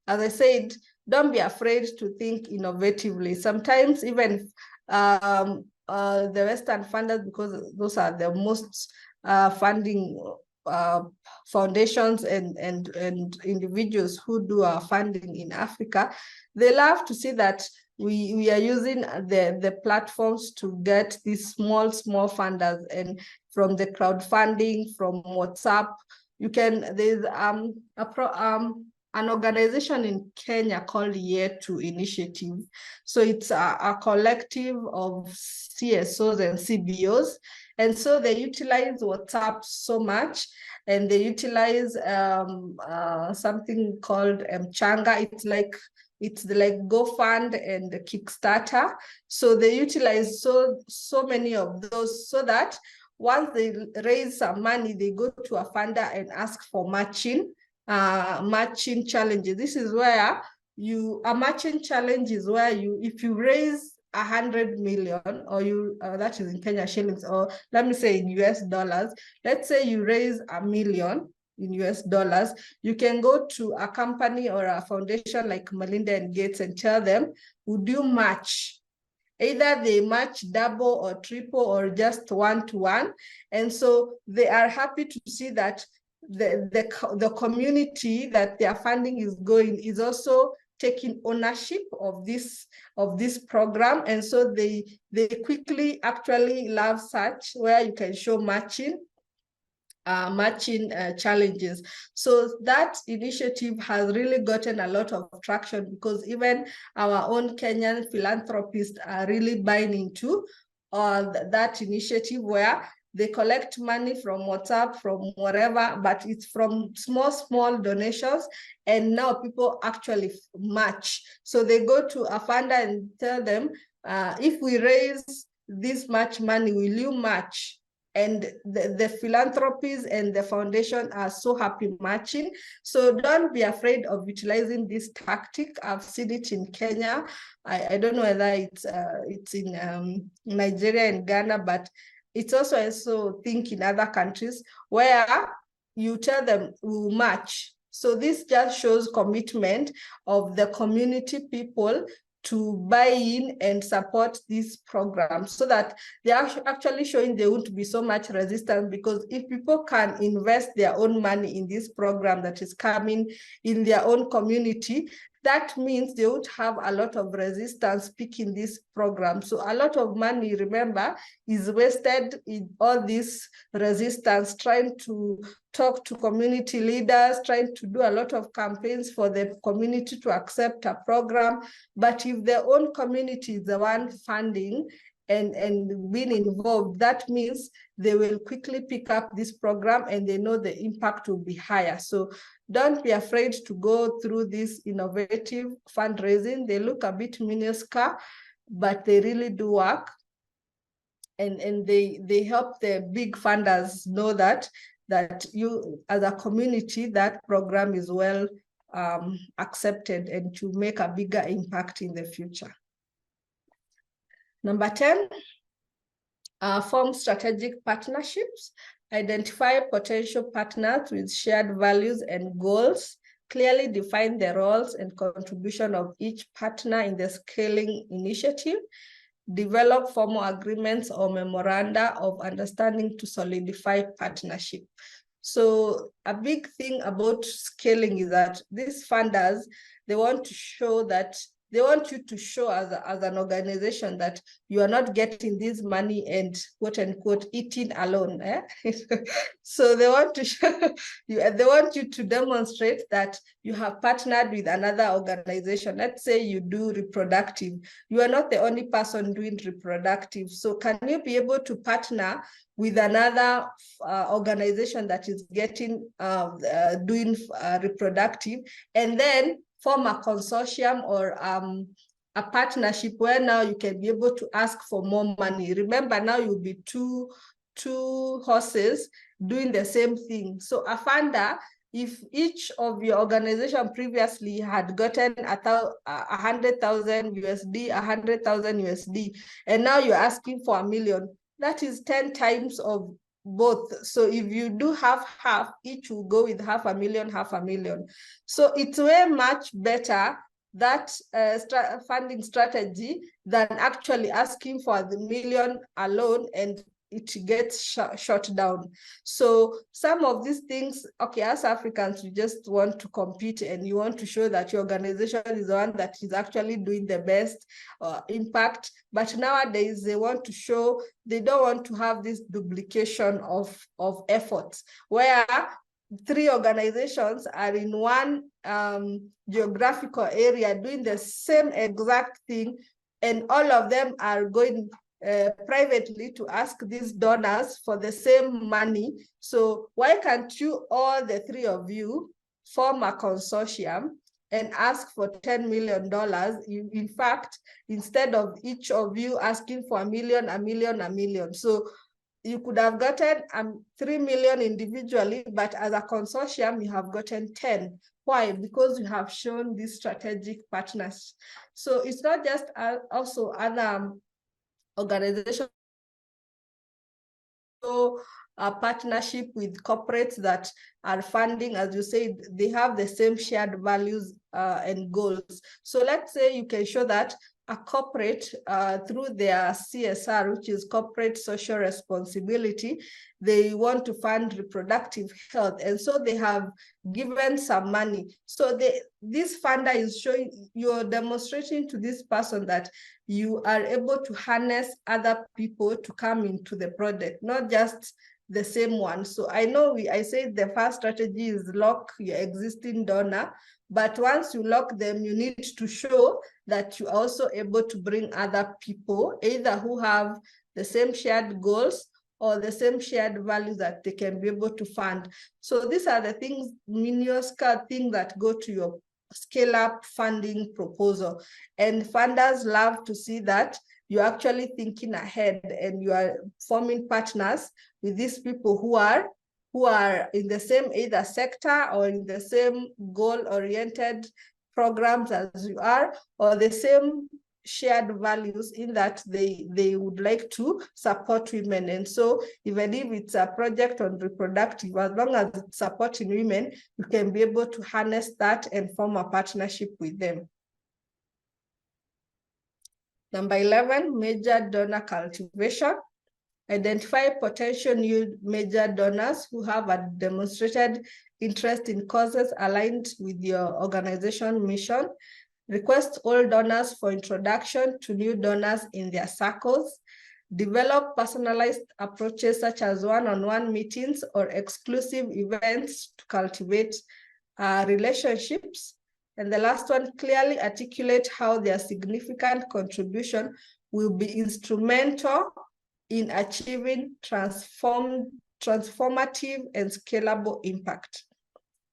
as I said, don't be afraid to think innovatively. Sometimes even the Western funders, because those are the most funding foundations and individuals who do our funding in Africa, they love to see that we are using the platforms to get these small funders, and from the crowdfunding, from WhatsApp. You can, there's an organization in Kenya called Year to Initiative. So it's a collective of CSOs and CBOs. And so they utilize WhatsApp so much, and they utilize something called Changa. It's like GoFund and Kickstarter. So they utilize so many of those, so that once they raise some money, they go to a funder and ask for matching challenges. This is where a matching challenge is where if you raise 100 million, or that is in Kenya shillings, or let me say in US dollars, let's say you raise $1 million in US dollars, you can go to a company or a foundation like Melinda and Gates and tell them, would you match? Either they match double or triple or just 1-to-1. And so they are happy to see that the community that their funding is going is also taking ownership of this program. And so they quickly actually love such, where you can show matching challenges. So that initiative has really gotten a lot of traction, because even our own Kenyan philanthropists are really buying into that initiative, where they collect money from WhatsApp, from wherever, but it's from small donations, and now people actually match. So they go to a funder and tell them, if we raise this much money, will you match? And the philanthropies and the foundation are so happy matching. So don't be afraid of utilizing this tactic. I've seen it in Kenya. I don't know whether it's in Nigeria and Ghana, but it's also think in other countries, where you tell them we'll match. So this just shows commitment of the community people to buy in and support this program, so that they are actually showing there won't be so much resistance, because if people can invest their own money in this program that is coming in their own community, that means they would have a lot of resistance picking this program. So a lot of money, remember, is wasted in all this resistance, trying to talk to community leaders, trying to do a lot of campaigns for the community to accept a program. But if their own community is the one funding and being involved, that means they will quickly pick up this program, and they know the impact will be higher. So don't be afraid to go through this innovative fundraising. They look a bit minuscule, but they really do work. And they help the big funders know that you, as a community, that program is well accepted, and to make a bigger impact in the future. Number 10, form strategic partnerships. Identify potential partners with shared values and goals. Clearly define the roles and contribution of each partner in the scaling initiative. Develop formal agreements or memoranda of understanding to solidify partnership. So a big thing about scaling is that these funders, they want to show that, they want you to show as an organization that you are not getting this money and quote unquote eating alone. So they want to show they want you to demonstrate that you have partnered with another organization. Let's say you do reproductive. You are not the only person doing reproductive. So can you be able to partner with another organization that is getting doing reproductive, and then form a consortium or a partnership where now you can be able to ask for more money. Remember, now you'll be two horses doing the same thing. So a funder, if each of your organization previously had gotten 100,000 USD, 100,000 USD, and now you're asking for $1 million, that is 10 times of both. So if you do half, each will go with $500,000, $500,000. So it's way much better that funding strategy than actually asking for the million alone and it gets shut down. So some of these things, okay, as Africans, we just want to compete and you want to show that your organization is the one that is actually doing the best impact. But nowadays they want to show, they don't want to have this duplication of efforts where 3 organizations are in one geographical area doing the same exact thing, and all of them are going privately to ask these donors for the same money. So why can't you, all the 3 of you, form a consortium and ask for $10 million? In fact, instead of each of you asking for a million, a million, a million. So you could have gotten 3 million individually, but as a consortium, you have gotten 10. Why? Because you have shown this strategic partners. So it's not just also other organizations, a partnership with corporates that are funding, as you said, they have the same shared values and goals. So let's say you can show that a corporate through their CSR, which is corporate social responsibility, they want to fund reproductive health. And so they have given some money. So this funder is showing, you're demonstrating to this person that you are able to harness other people to come into the project, not just the same one. So I know I said the first strategy is lock your existing donor, but once you lock them, you need to show that you're also able to bring other people, either who have the same shared goals or the same shared values that they can be able to fund. So these are the things, minuscule things that go to your scale-up funding proposal. And funders love to see that you're actually thinking ahead and you are forming partners with these people who are in the same either sector or in the same goal-oriented programs as you are, or the same shared values in that they would like to support women. And so even if it's a project on reproductive, as long as it's supporting women, you can be able to harness that and form a partnership with them. Number 11, major donor cultivation. Identify potential new major donors who have a demonstrated interest in causes aligned with your organization mission. Request all donors for introduction to new donors in their circles. Develop personalized approaches such as one-on-one meetings or exclusive events to cultivate relationships. And the last one, clearly articulate how their significant contribution will be instrumental in achieving transformative and scalable impact.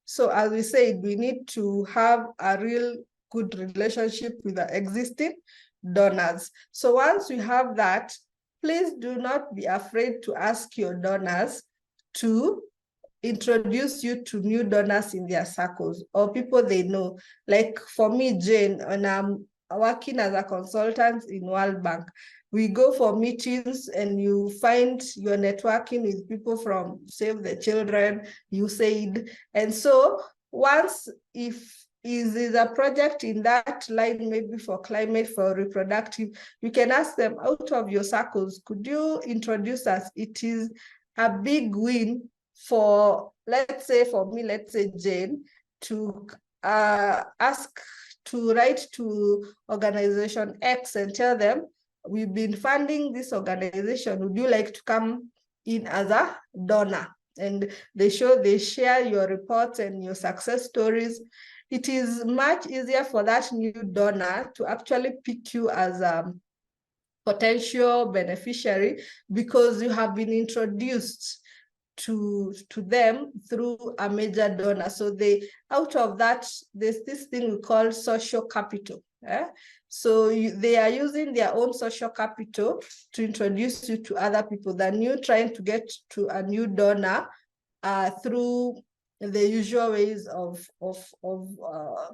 So as we said, we need to have a real good relationship with the existing donors. So once we have that, please do not be afraid to ask your donors to introduce you to new donors in their circles or people they know. Like for me, Jane, when I'm working as a consultant in World Bank, we go for meetings and you find you're networking with people from Save the Children, USAID. And so once if is a project in that line, maybe for climate, for reproductive, you can ask them out of your circles, could you introduce us? It is a big win for, let's say for me, let's say Jane, to ask to write to organization X and tell them, we've been funding this organization, would you like to come in as a donor? And they share your reports and your success stories. It is much easier for that new donor to actually pick you as a potential beneficiary because you have been introduced to them through a major donor. So out of that, there's this thing we call social capital. So they are using their own social capital to introduce you to other people than you trying to get to a new donor through the usual ways of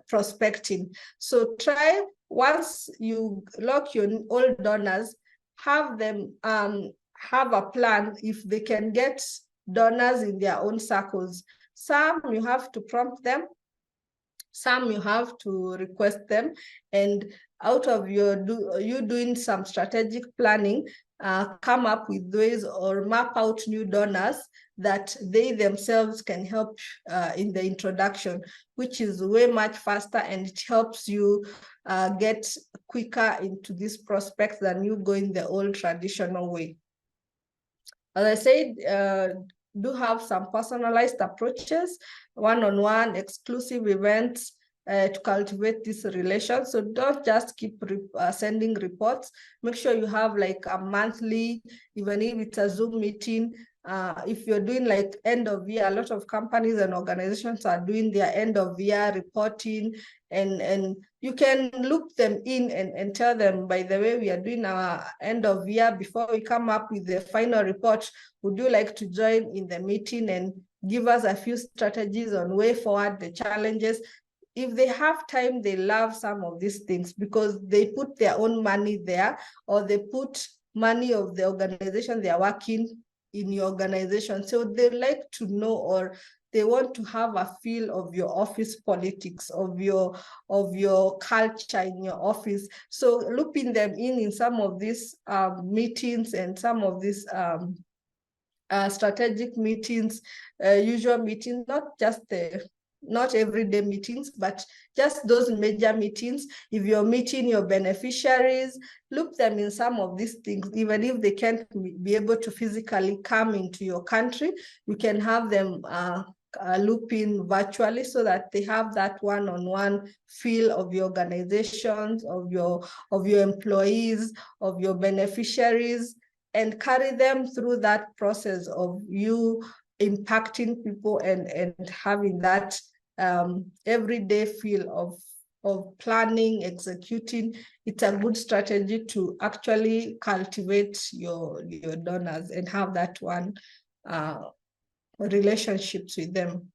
prospecting. So try, once you lock your old donors, have them have a plan if they can get donors in their own circles. Some you have to prompt them, Some you have to request them, and out of you doing some strategic planning, come up with ways or map out new donors that they themselves can help in the introduction, which is way much faster, and it helps you get quicker into these prospects than you going the old traditional way. As I said, do have some personalized approaches, one-on-one exclusive events to cultivate this relation. So don't just keep sending reports. Make sure you have like a monthly, even if it's a Zoom meeting. If you're doing like end of year, a lot of companies and organizations are doing their end of year reporting, and you can loop them in and tell them, by the way, we are doing our end of year. Before we come up with the final report, would you like to join in the meeting and give us a few strategies on way forward, the challenges? If they have time, they love some of these things because they put their own money there, or they put money of the organization they are working in your organization. So they like to know, or they want to have a feel of your office politics, of your culture in your office. So looping them in some of these meetings and some of these strategic meetings, usual meetings, not everyday meetings, but just those major meetings. If you're meeting your beneficiaries, loop them in some of these things. Even if they can't be able to physically come into your country, you can have them loop in virtually, so that they have that one-on-one feel of your organizations, of your employees, of your beneficiaries, and carry them through that process of you impacting people and having that everyday feel of planning, executing. It's a good strategy to actually cultivate your donors and have that one relationships with them.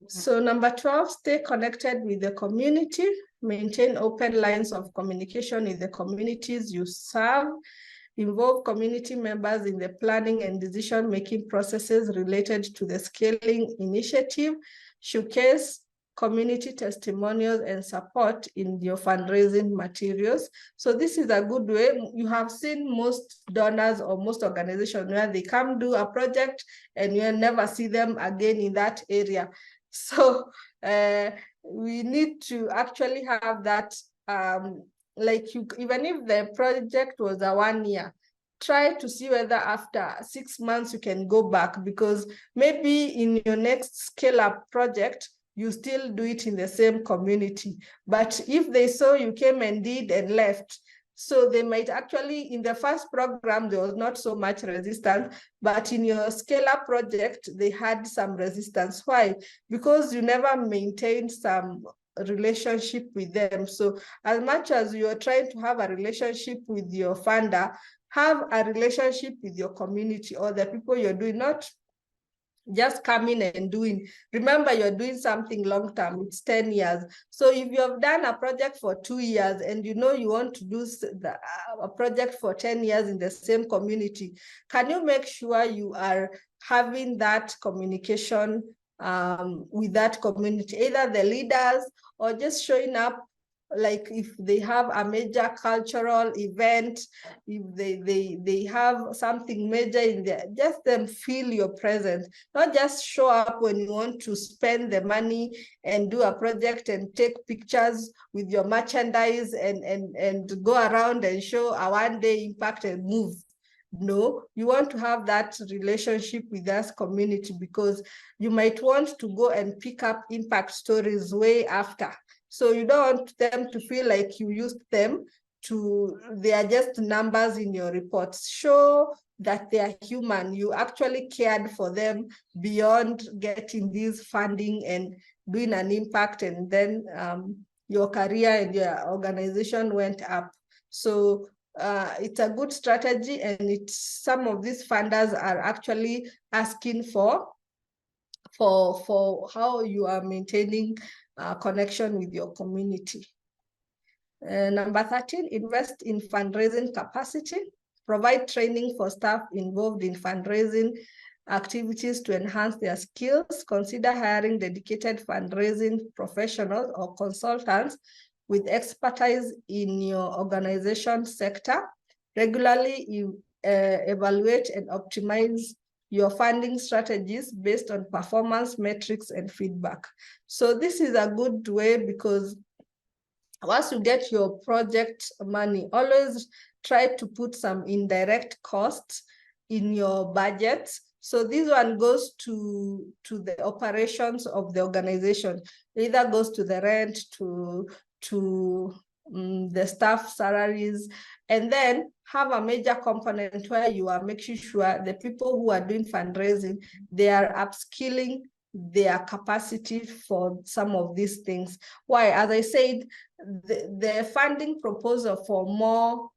So number 12, stay connected with the community, maintain open lines of communication with the communities you serve, involve community members in the planning and decision-making processes related to the scaling initiative, showcase community testimonials and support in your fundraising materials. So this is a good way. You have seen most donors or most organizations where they come do a project and you'll never see them again in that area. So we need to actually have that, like even if the project was a 1 year, try to see whether after 6 months you can go back, because maybe in your next scale-up project, you still do it in the same community. But if they saw you came and did and left, so they might actually, in the first program, there was not so much resistance, but in your scale-up project, they had some resistance. Why? Because you never maintained some relationship with them. So as much as you're trying to have a relationship with your funder, have a relationship with your community or the people you're doing, not just coming and doing. Remember, you're doing something long-term, it's 10 years. So if you have done a project for 2 years and you know you want to do a project for 10 years in the same community, can you make sure you are having that communication with that community, either the leaders or just showing up? Like if they have a major cultural event, if they have something major in there, just them feel your presence. Not just show up when you want to spend the money and do a project and take pictures with your merchandise and go around and show a one-day impact and move. No, you want to have that relationship with us community, because you might want to go and pick up impact stories way after. So you don't want them to feel like you used them they are just numbers in your reports. Show that they are human. You actually cared for them beyond getting this funding and doing an impact, and then your career and your organization went up. So it's a good strategy, and some of these funders are actually asking for how you are maintaining connection with your community. Number 13, invest in fundraising capacity. Provide training for staff involved in fundraising. activities to enhance their skills, consider hiring dedicated fundraising professionals or consultants with expertise in your organization sector. Regularly evaluate and optimize your funding strategies based on performance metrics and feedback. So this is a good way, because once you get your project money, always try to put some indirect costs in your budget. So this one goes to the operations of the organization. It either goes to the rent, to the staff salaries, and then have a major component where you are making sure the people who are doing fundraising, they are upskilling their capacity for some of these things. Why? As I said, the funding proposal for more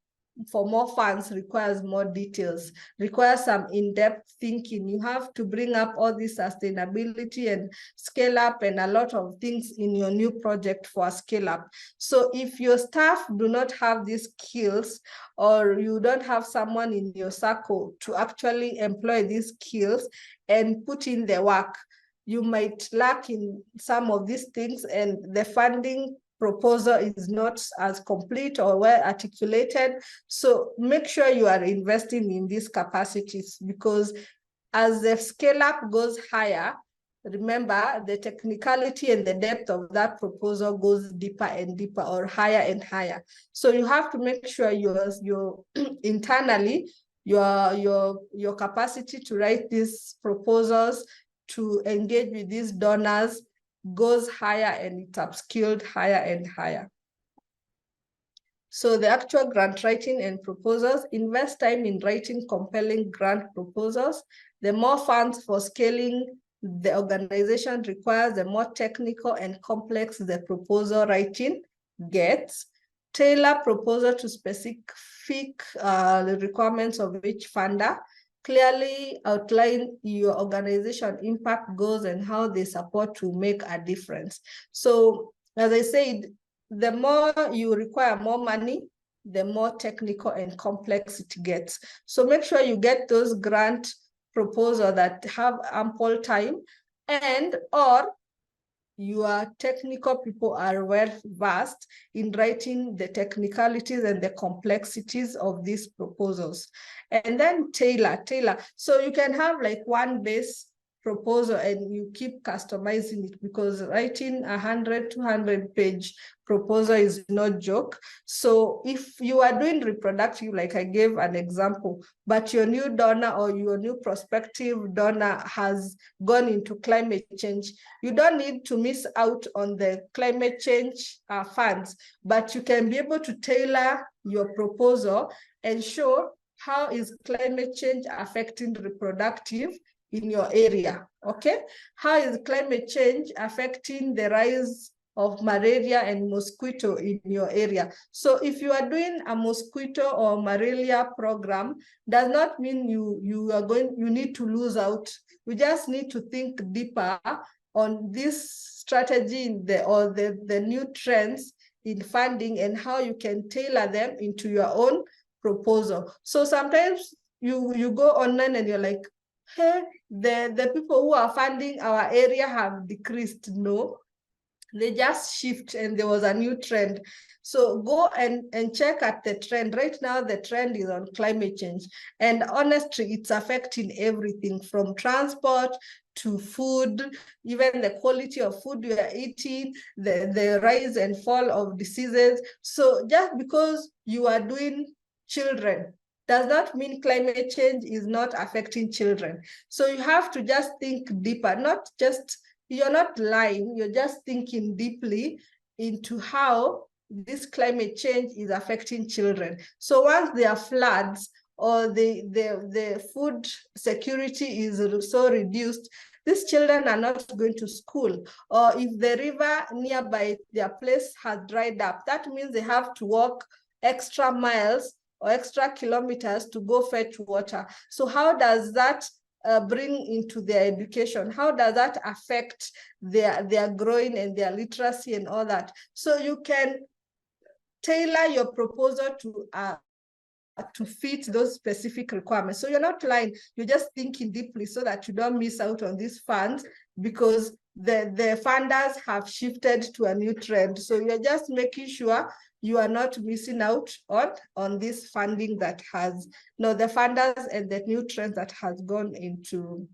funds requires more details, requires some in-depth thinking. You have to bring up all this sustainability and scale up and a lot of things in your new project for a scale up. So if your staff do not have these skills, or you don't have someone in your circle to actually employ these skills and put in the work, you might lack in some of these things, and the funding proposal is not as complete or well articulated. So make sure you are investing in these capacities, because as the scale up goes higher, remember the technicality and the depth of that proposal goes deeper and deeper, or higher and higher. So you have to make sure you're internally, your capacity to write these proposals, to engage with these donors, goes higher, and it's upskilled higher and higher. So the actual grant writing and proposals, invest time in writing compelling grant proposals. The more funds for scaling the organization requires, the more technical and complex the proposal writing gets. Tailor proposal to specific requirements of each funder. Clearly outline your organization impact goals and how they support to make a difference. So as I said, the more you require more money, the more technical and complex it gets. So make sure you get those grant proposals that have ample time, and or your technical people are well versed in writing the technicalities and the complexities of these proposals. And then tailor. So you can have like one base proposal and you keep customizing it, because writing 100, 200 page proposal is no joke. So if you are doing reproductive, like I gave an example, but your new donor or your new prospective donor has gone into climate change, you don't need to miss out on the climate change funds, but you can be able to tailor your proposal and show how is climate change affecting reproductive in your area, okay? How is climate change affecting the rise of malaria and mosquito in your area? So if you are doing a mosquito or malaria program, does not mean you need to lose out. You just need to think deeper on this strategy the new trends in funding and how you can tailor them into your own proposal. So sometimes you go online and you're like, hey, the people who are funding our area have decreased. No, they just shift and there was a new trend. So go and check at the trend. Right now, the trend is on climate change. And honestly, it's affecting everything from transport to food, even the quality of food we are eating, the rise and fall of diseases. So just because you are doing children does not mean climate change is not affecting children. So you have to just think deeper, not just, you're not lying, you're just thinking deeply into how this climate change is affecting children. So once there are floods or the food security is so reduced, these children are not going to school. Or if the river nearby their place has dried up, that means they have to walk extra miles or extra kilometers to go fetch water. So how does that bring into their education? How does that affect their growing and their literacy and all that? So you can tailor your proposal to to fit those specific requirements. So you're not lying, you're just thinking deeply so that you don't miss out on these funds, because the funders have shifted to a new trend. So you're just making sure you are not missing out on this funding that has, no, the funders and the new trends that has gone into,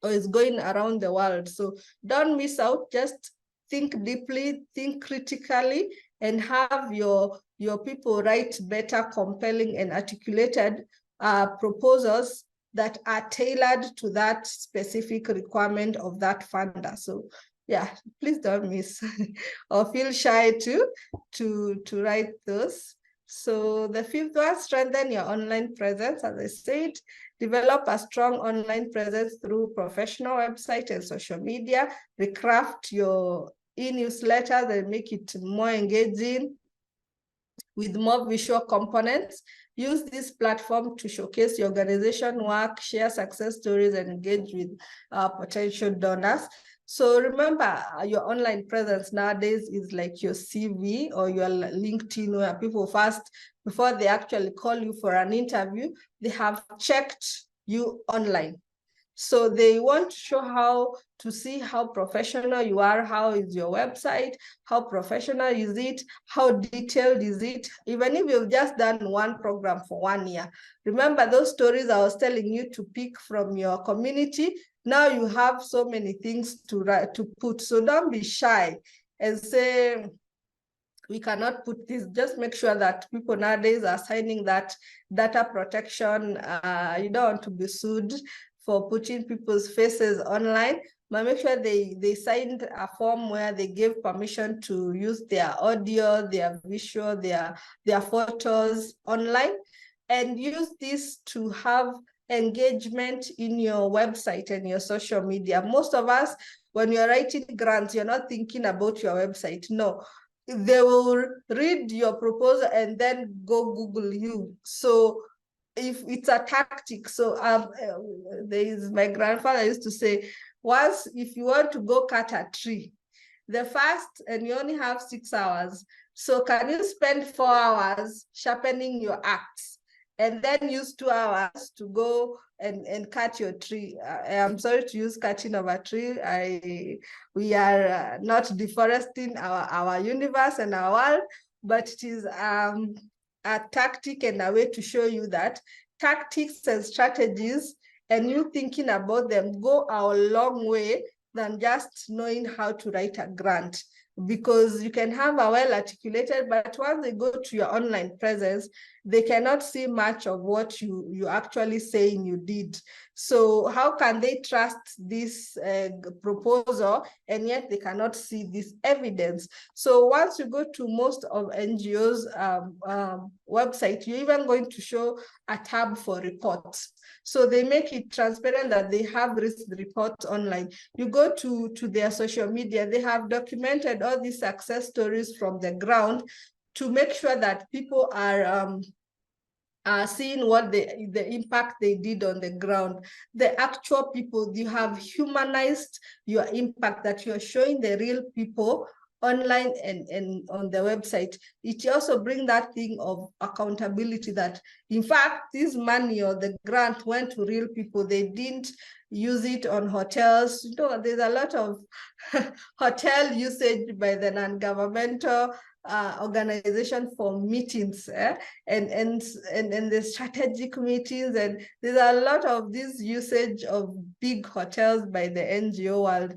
or is going around the world. So don't miss out, just think deeply, think critically, and have your people write better, compelling, and articulated proposals that are tailored to that specific requirement of that funder. So yeah, please don't miss or feel shy to write those. So the fifth one, strengthen your online presence. As I said, develop a strong online presence through professional website and social media. Recraft your e-newsletter and make it more engaging with more visual components. Use this platform to showcase your organization work, share success stories, and engage with potential donors. So remember, your online presence nowadays is like your CV or your LinkedIn, where people first, before they actually call you for an interview, they have checked you online. So they want to show to see how professional you are, how is your website, how professional is it, how detailed is it, even if you've just done one program for 1 year. Remember those stories I was telling you to pick from your community. Now you have so many things to put. So don't be shy and say, we cannot put this. Just make sure that people nowadays are signing that data protection. You don't want to be sued for putting people's faces online, but make sure they signed a form where they gave permission to use their audio, their visual, their photos online, and use this to have engagement in your website and your social media. Most of us, when you're writing grants, you're not thinking about your website. No, they will read your proposal and then go Google you. So if it's a tactic, so there is, my grandfather used to say, once if you want to go cut a tree, the first, and you only have 6 hours, so can you spend 4 hours sharpening your axe and then use 2 hours to go and cut your tree? I'm sorry to use cutting of a tree. We are not deforesting our universe and our world, but it is a tactic and a way to show you that tactics and strategies and you thinking about them go a long way than just knowing how to write a grant. Because you can have a well-articulated, but once they go to your online presence, they cannot see much of what you actually saying you did. So how can they trust this proposal, and yet they cannot see this evidence? So once you go to most of NGOs' website, you're even going to show a tab for reports. So they make it transparent that they have risk reports online. You go to their social media, they have documented all these success stories from the ground to make sure that people are seeing what the impact they did on the ground. The actual people, you have humanized your impact, that you're showing the real people online and on the website. It also brings that thing of accountability, that in fact this money or the grant went to real people. They didn't use it on hotels. You know, there's a lot of hotel usage by the non-governmental organization for meetings, and the strategic meetings, and there's a lot of this usage of big hotels by the NGO world.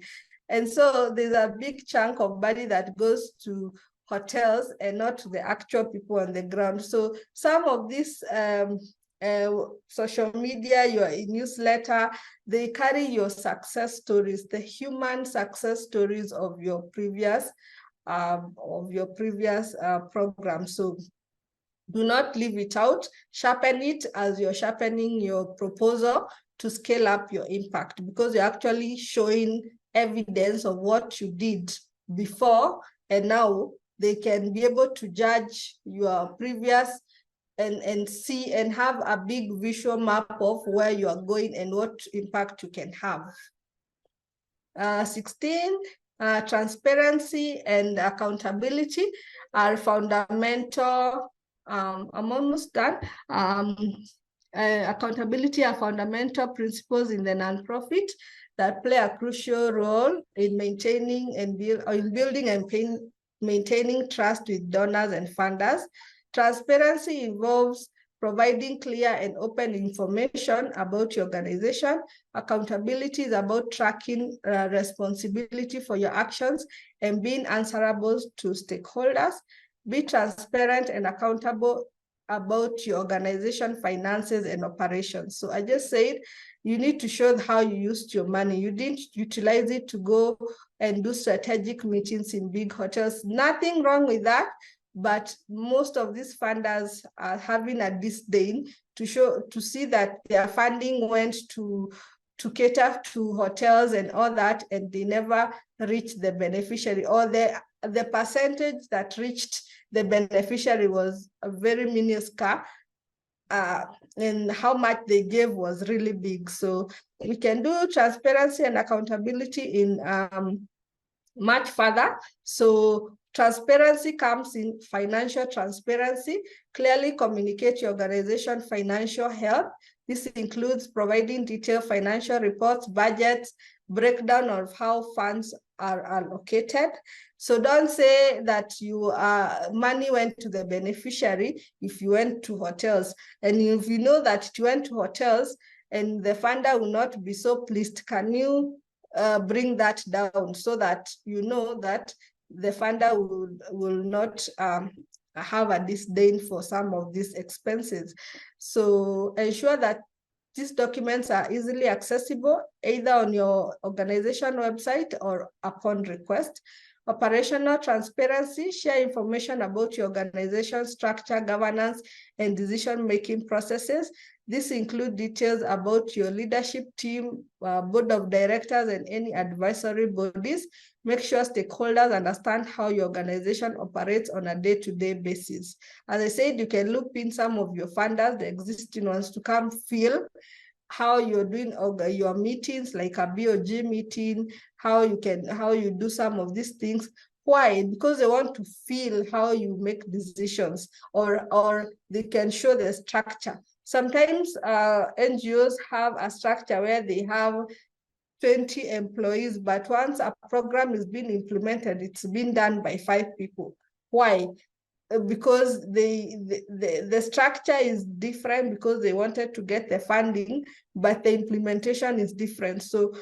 And so there's a big chunk of money that goes to hotels and not to the actual people on the ground. So some of these social media, your newsletter, they carry your success stories, the human success stories of your previous program. So do not leave it out. Sharpen it as you're sharpening your proposal to scale up your impact, because you're actually showing evidence of what you did before, and now they can be able to judge your previous and see and have a big visual map of where you are going and what impact you can have. 16, transparency and accountability are fundamental I'm almost done. Accountability are fundamental principles in the nonprofit that play a crucial role in maintaining and building and maintaining trust with donors and funders. Transparency involves providing clear and open information about your organization. Accountability is about tracking responsibility for your actions and being answerable to stakeholders. Be transparent and accountable about your organization finances and operations. So I just said you need to show how you used your money. You didn't utilize it to go and do strategic meetings in big hotels. Nothing wrong with that, but most of these funders are having a disdain to see that their funding went to cater to hotels and all that, and they never reached the beneficiary, or the percentage that reached the beneficiary was a very minuscule, and how much they gave was really big. So we can do transparency and accountability in much further. So transparency comes in financial transparency. Clearly communicate your organization financial health. This includes providing detailed financial reports, budgets, breakdown of how funds are allocated. So don't say that money went to the beneficiary if you went to hotels. And if you know that it went to hotels and the funder will not be so pleased, can you bring that down so that you know that the funder will not have a disdain for some of these expenses. So ensure that these documents are easily accessible either on your organization website or upon request. Operational transparency, share information about your organization structure, governance, and decision-making processes. This includes details about your leadership team, board of directors, and any advisory bodies. Make sure stakeholders understand how your organization operates on a day-to-day basis. As I said, you can loop in some of your funders, the existing ones, to come feel how you're doing your meetings, like a BOG meeting, how you do some of these things. Why? Because they want to feel how you make decisions, or they can show the structure. Sometimes NGOs have a structure where they have 20 employees, but once a program is being implemented, it's been done by 5 people. Why? Because the structure is different, because they wanted to get the funding, but the implementation is different. So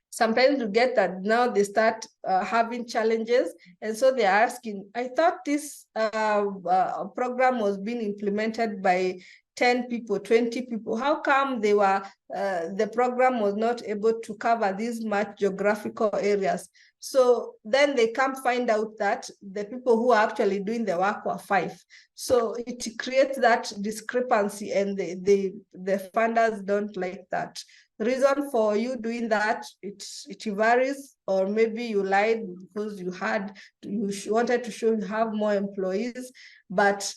sometimes you get that now they start having challenges, and so they're asking, I thought this program was being implemented by 10 people, 20 people. How come the program was not able to cover these much geographical areas? So then they come find out that the people who are actually doing the work were 5. So it creates that discrepancy, and the funders don't like that. The reason for you doing that, it varies, or maybe you lied because you wanted to show you have more employees, but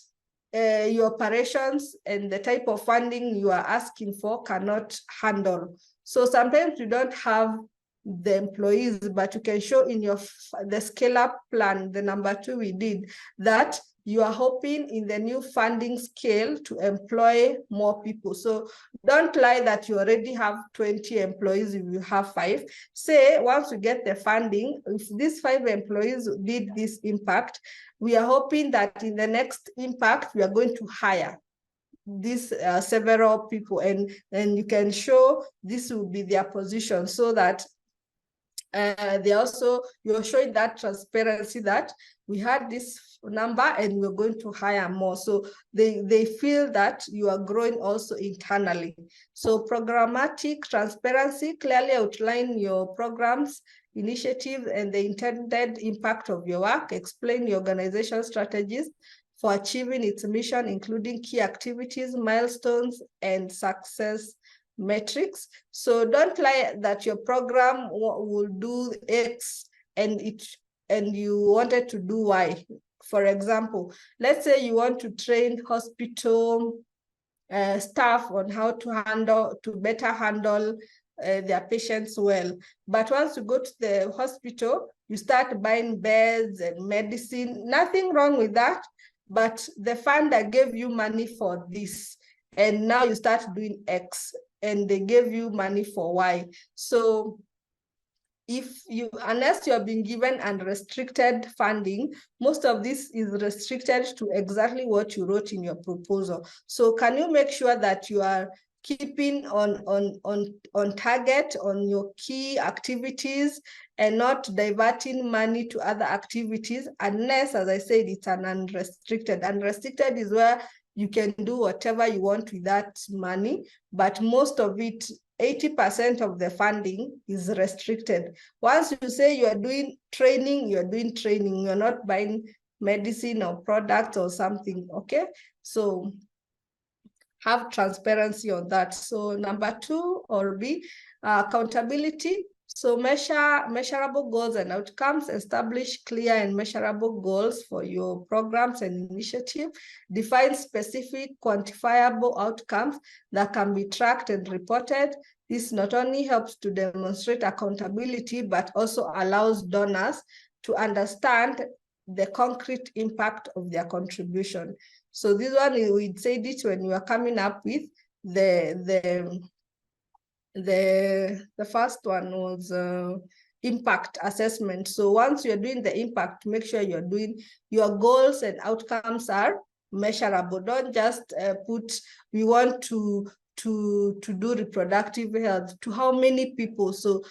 your operations and the type of funding you are asking for cannot handle. So sometimes you don't have the employees, but you can show in the scale up plan, the number 2 we did, that you are hoping in the new funding scale to employ more people. So don't lie that you already have 20 employees if you have 5. Say once you get the funding, if these 5 employees did this impact, we are hoping that in the next impact, we are going to hire these several people, and you can show this will be their position, so that you're showing that transparency that we had this number and we're going to hire more. So they feel that you are growing also internally. So programmatic transparency, clearly outline your programs, initiatives, and the intended impact of your work. Explain your organization strategies for achieving its mission, including key activities, milestones, and success metrics. So don't lie that your program will do X and you wanted to do Y. For example, let's say you want to train hospital staff on how to better handle their patients well. But once you go to the hospital, you start buying beds and medicine. Nothing wrong with that. but the funder gave you money for this, and now you start doing X, and they gave you money for Y. So unless you have been given unrestricted funding, most of this is restricted to exactly what you wrote in your proposal. So can you make sure that you are keeping on target on your key activities and not diverting money to other activities, unless, as I said, it's an unrestricted. Unrestricted is where you can do whatever you want with that money, but most of it, 80% of the funding is restricted. Once you say you are doing training, you are doing training. You're not buying medicine or product or something, okay? So have transparency on that. So number 2 or B, accountability. So measurable goals and outcomes. Establish clear and measurable goals for your programs and initiatives. Define specific quantifiable outcomes that can be tracked and reported. This not only helps to demonstrate accountability, but also allows donors to understand the concrete impact of their contribution. So this one, we said it when we were coming up with the first one was impact assessment. So once you're doing the impact, make sure you're doing your goals and outcomes are measurable. Don't just put, we want to do reproductive health to how many people. So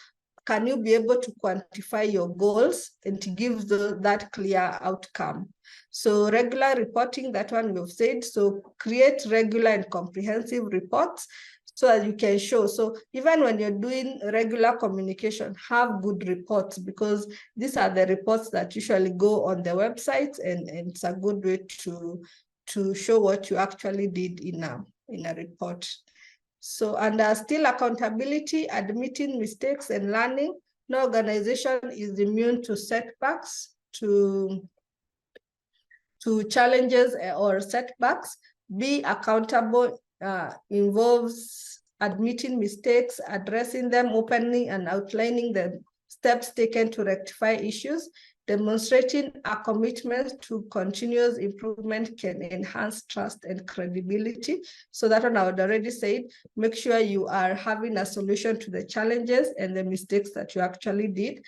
can you be able to quantify your goals and to give that clear outcome? So regular reporting, that one we've said. So create regular and comprehensive reports so that you can show. So even when you're doing regular communication, have good reports, because these are the reports that usually go on the website, and it's a good way to show what you actually did in a report. So under still accountability, admitting mistakes and learning. No organization is immune to setbacks, to challenges or setbacks. Be accountable involves admitting mistakes, addressing them openly, and outlining the steps taken to rectify issues. Demonstrating a commitment to continuous improvement can enhance trust and credibility. So that one I would already said, make sure you are having a solution to the challenges and the mistakes that you actually did.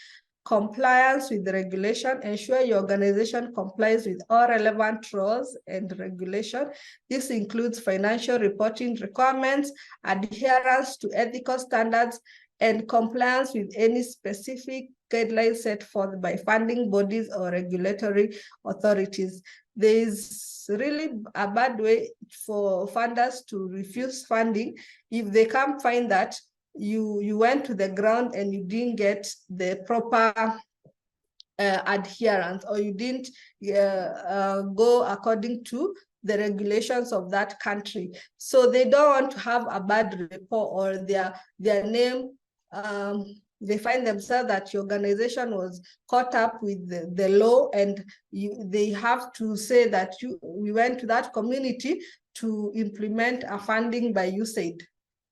Compliance with the regulation, ensure your organization complies with all relevant laws and regulation. This includes financial reporting requirements, adherence to ethical standards, and compliance with any specific guidelines set forth by funding bodies or regulatory authorities. There is really a bad way for funders to refuse funding if they can't find that you went to the ground and you didn't get the proper adherence, or you didn't go according to the regulations of that country. So they don't want to have a bad report or their name. They find themselves that your organization was caught up with the law, and they have to say that we went to that community to implement a funding by USAID,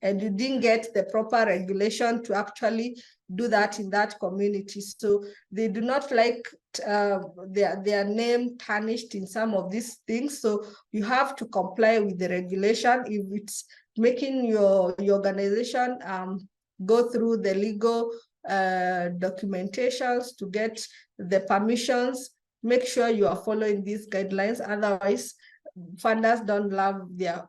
and you didn't get the proper regulation to actually do that in that community. So they do not like their name tarnished in some of these things. So you have to comply with the regulation. If it's making your organization go through the legal documentations to get the permissions, make sure you are following these guidelines. Otherwise, funders don't love their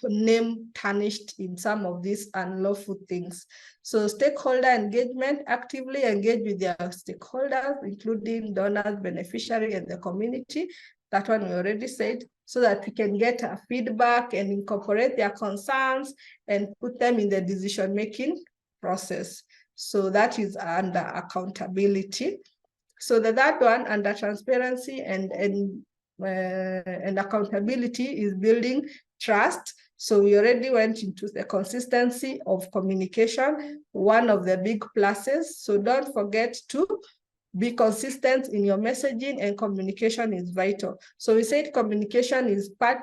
name tarnished in some of these unlawful things. So stakeholder engagement, actively engage with their stakeholders, including donors, beneficiary, and the community. That one we already said, so that we can get a feedback and incorporate their concerns and put them in the decision-making process. So that is under accountability. So the third one, under transparency and accountability, is building trust. So we already went into the consistency of communication, one of the big pluses. So don't forget to be consistent in your messaging, and communication is vital. So we said communication is part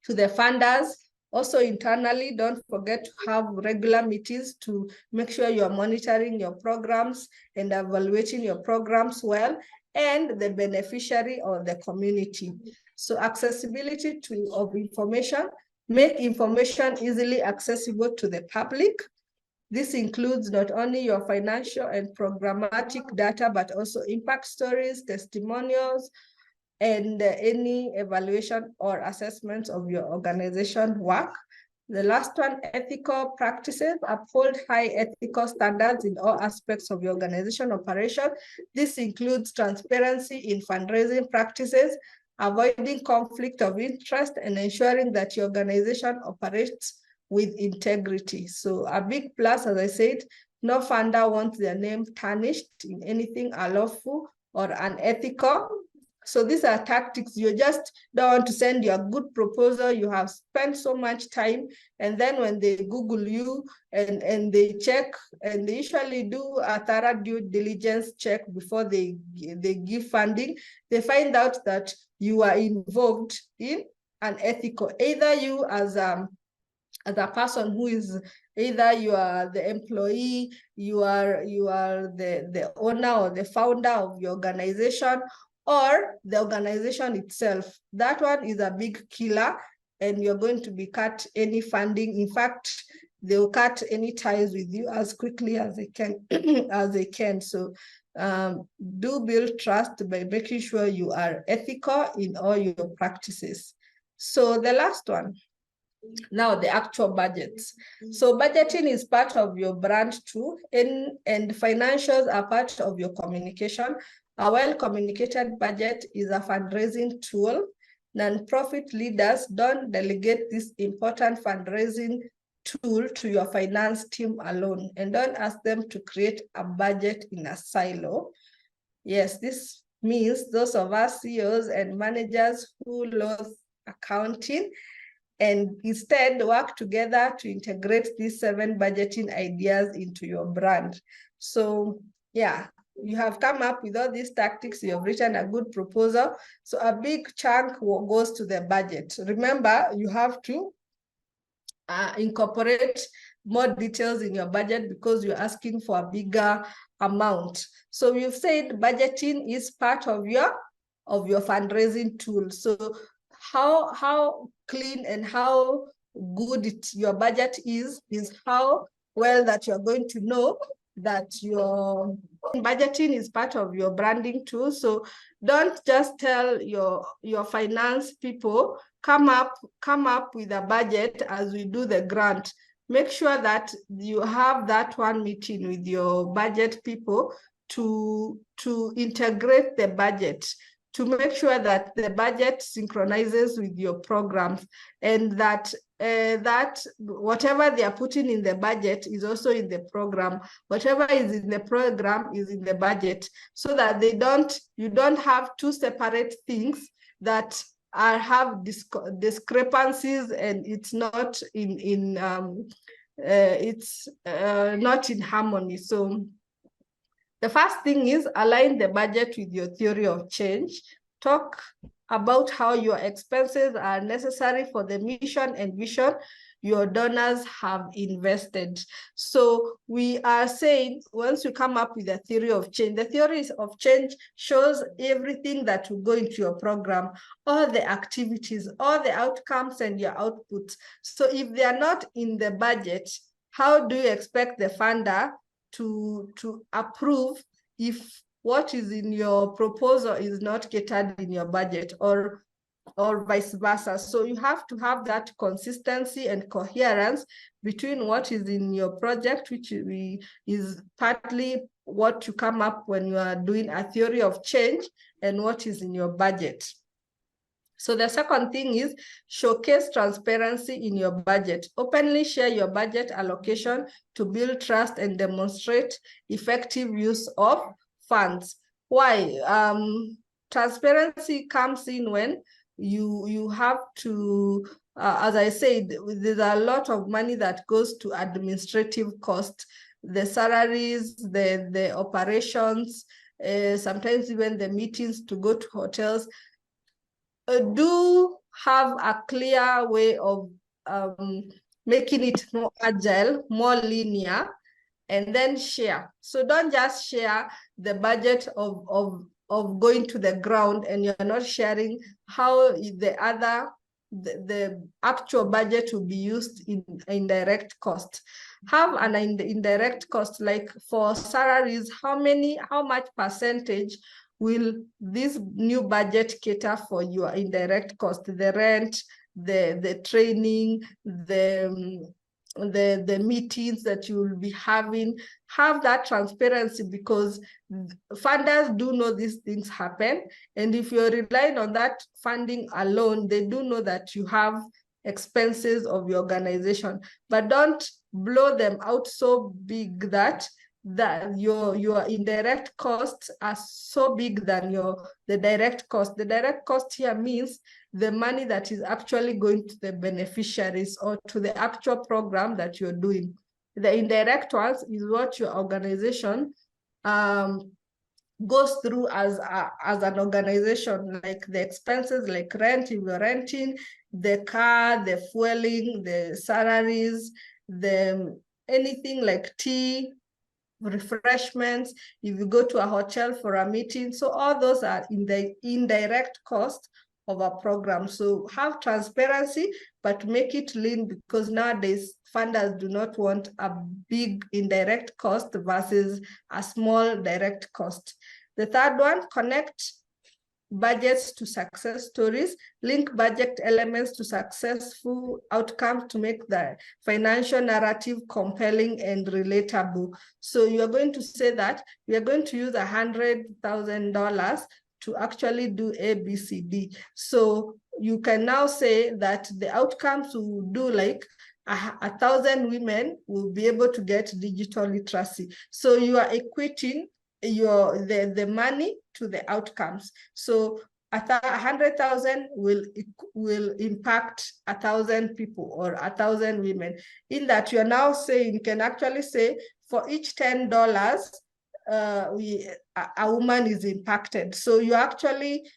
to the funders. Also internally, don't forget to have regular meetings to make sure you're monitoring your programs and evaluating your programs well. and the beneficiary or the community. So accessibility of information, make information easily accessible to the public. This includes not only your financial and programmatic data, but also impact stories, testimonials, and any evaluation or assessments of your organization work. The last one, ethical practices. Uphold high ethical standards in all aspects of your organization operation. This includes transparency in fundraising practices, avoiding conflict of interest, and ensuring that your organization operates with integrity. So a big plus, as I said, no funder wants their name tarnished in anything unlawful or unethical. So these are tactics. You just don't want to send your good proposal. You have spent so much time, and then when they Google you and they check, and they usually do a thorough due diligence check before they give funding, they find out that you are involved in unethical. Either you as a person who is, either you are the employee, you are the owner or the founder of your organization, or the organization itself. That one is a big killer, and you're going to be cut any funding. In fact, they'll cut any ties with you as quickly as they can. as they can. So do build trust by making sure you are ethical in all your practices. So the last one, now the actual budgets. So budgeting is part of your brand too, and financials are part of your communication. A well-communicated budget is a fundraising tool. Non-profit leaders don't delegate this important fundraising tool to your finance team alone, and don't ask them to create a budget in a silo. Yes, this means those of us CEOs and managers who love accounting and instead work together to integrate these 7 budgeting ideas into your brand. So yeah, you have come up with all these tactics, you have written a good proposal. So a big chunk goes to the budget. Remember, you have to incorporate more details in your budget because you're asking for a bigger amount. So you've said budgeting is part of your fundraising tool. So how clean and how good your budget is how well that you're going to know that your budgeting is part of your branding tool. So don't just tell your finance people, come up with a budget as we do the grant. Make sure that you have that one meeting with your budget people to integrate the budget, to make sure that the budget synchronizes with your programs, and that whatever they are putting in the budget is also in the program. Whatever is in the program is in the budget, so that you don't have 2 separate things that have discrepancies, and it's not not in harmony. So the first thing is align the budget with your theory of change. Talk about how your expenses are necessary for the mission and vision your donors have invested. So we are saying, once you come up with a theory of change, the theories of change shows everything that will go into your program, all the activities, all the outcomes and your outputs. So if they are not in the budget, how do you expect the funder to approve if what is in your proposal is not catered in your budget, or vice versa? So you have to have that consistency and coherence between what is in your project, which is partly what you come up when you are doing a theory of change, and what is in your budget. So the second thing is showcase transparency in your budget. Openly share your budget allocation to build trust and demonstrate effective use of funds. Why? Transparency comes in when you have to, as I said, there's a lot of money that goes to administrative costs, the salaries, the operations, sometimes even the meetings to go to hotels. Do have a clear way of making it more agile, more linear, and then share. So don't just share the budget of going to the ground, and you're not sharing how the actual budget will be used in indirect cost. Have an indirect cost, like for salaries, how much percentage will this new budget cater for your indirect cost, the rent, the training, the meetings that you will be having. Have that transparency, because funders do know these things happen. And if you're relying on that funding alone, they do know that you have expenses of your organization, but don't blow them out so big that your indirect costs are so big than the direct cost. The direct cost here means the money that is actually going to the beneficiaries or to the actual program that you're doing. The indirect ones is what your organization goes through as an organization, like the expenses, like rent, if you're renting, the car, the fueling, the salaries, anything like tea, refreshments, if you go to a hotel for a meeting. So all those are in the indirect cost of a program. So have transparency, but make it lean, because nowadays funders do not want a big indirect cost versus a small direct cost. The third one, connect budgets to success stories, link budget elements to successful outcomes to make the financial narrative compelling and relatable. So you're going to say that we are going to use $100,000 to actually do A, B, C, D. So you can now say that the outcomes will do, like 1,000 women will be able to get digital literacy. So you are equating the money to the outcomes. So 100,000 will impact 1,000 people or 1,000 women. In that, you're now saying, you can actually say, for each $10, a woman is impacted. So you're actually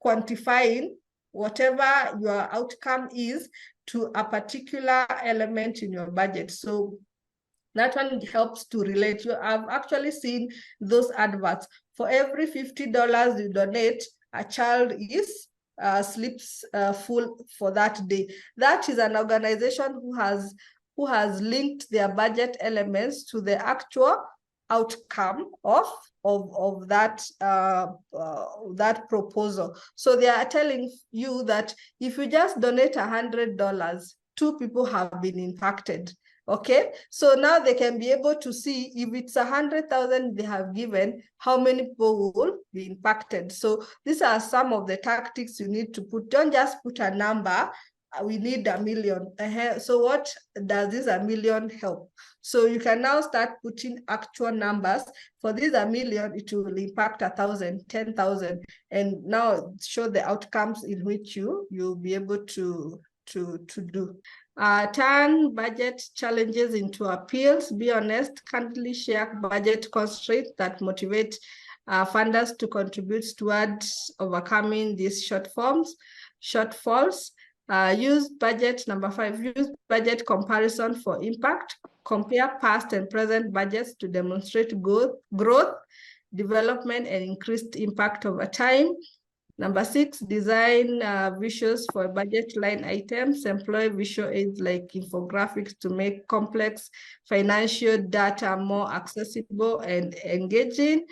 quantifying whatever your outcome is to a particular element in your budget. So that one helps to relate. I've actually seen those adverts. For every $50 you donate, a child sleeps full for that day. That is an organization who has linked their budget elements to the actual outcome of that proposal. So they are telling you that if you just donate $100, 2 people have been impacted. Okay, so now they can be able to see, if it's 100,000 they have given, how many people will be impacted. So these are some of the tactics you need to put. Don't just put a number. We need 1 million. So what does this 1 million help? So you can now start putting actual numbers. For this 1 million, it will impact 1,000, 10,000, and now show the outcomes in which you'll be able to do. Turn budget challenges into appeals. Be honest, candidly share budget constraints that motivate funders to contribute towards overcoming these shortfalls. Use budget, number 5, use budget comparison for impact. Compare past and present budgets to demonstrate growth, development, and increased impact over time. Number 6, design visuals for budget line items. Employ visual aids like infographics to make complex financial data more accessible and engaging.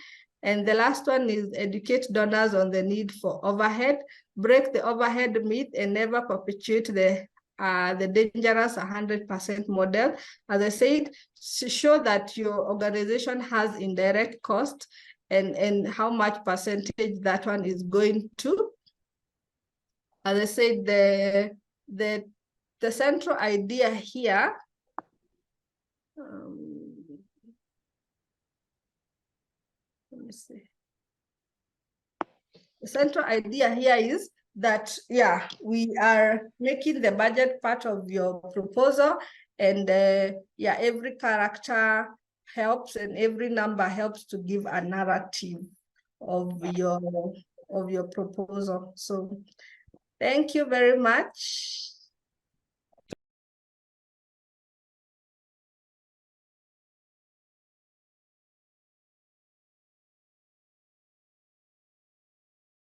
And the last one is educate donors on the need for overhead. Break the overhead myth and never perpetuate the dangerous 100% model. As I said, show that your organization has indirect cost and how much percentage that one is going to. As I said, the central idea here, let me see. The central idea here is that, yeah, we are making the budget part of your proposal, and yeah, every character helps and every number helps to give a narrative of your proposal. So thank you very much.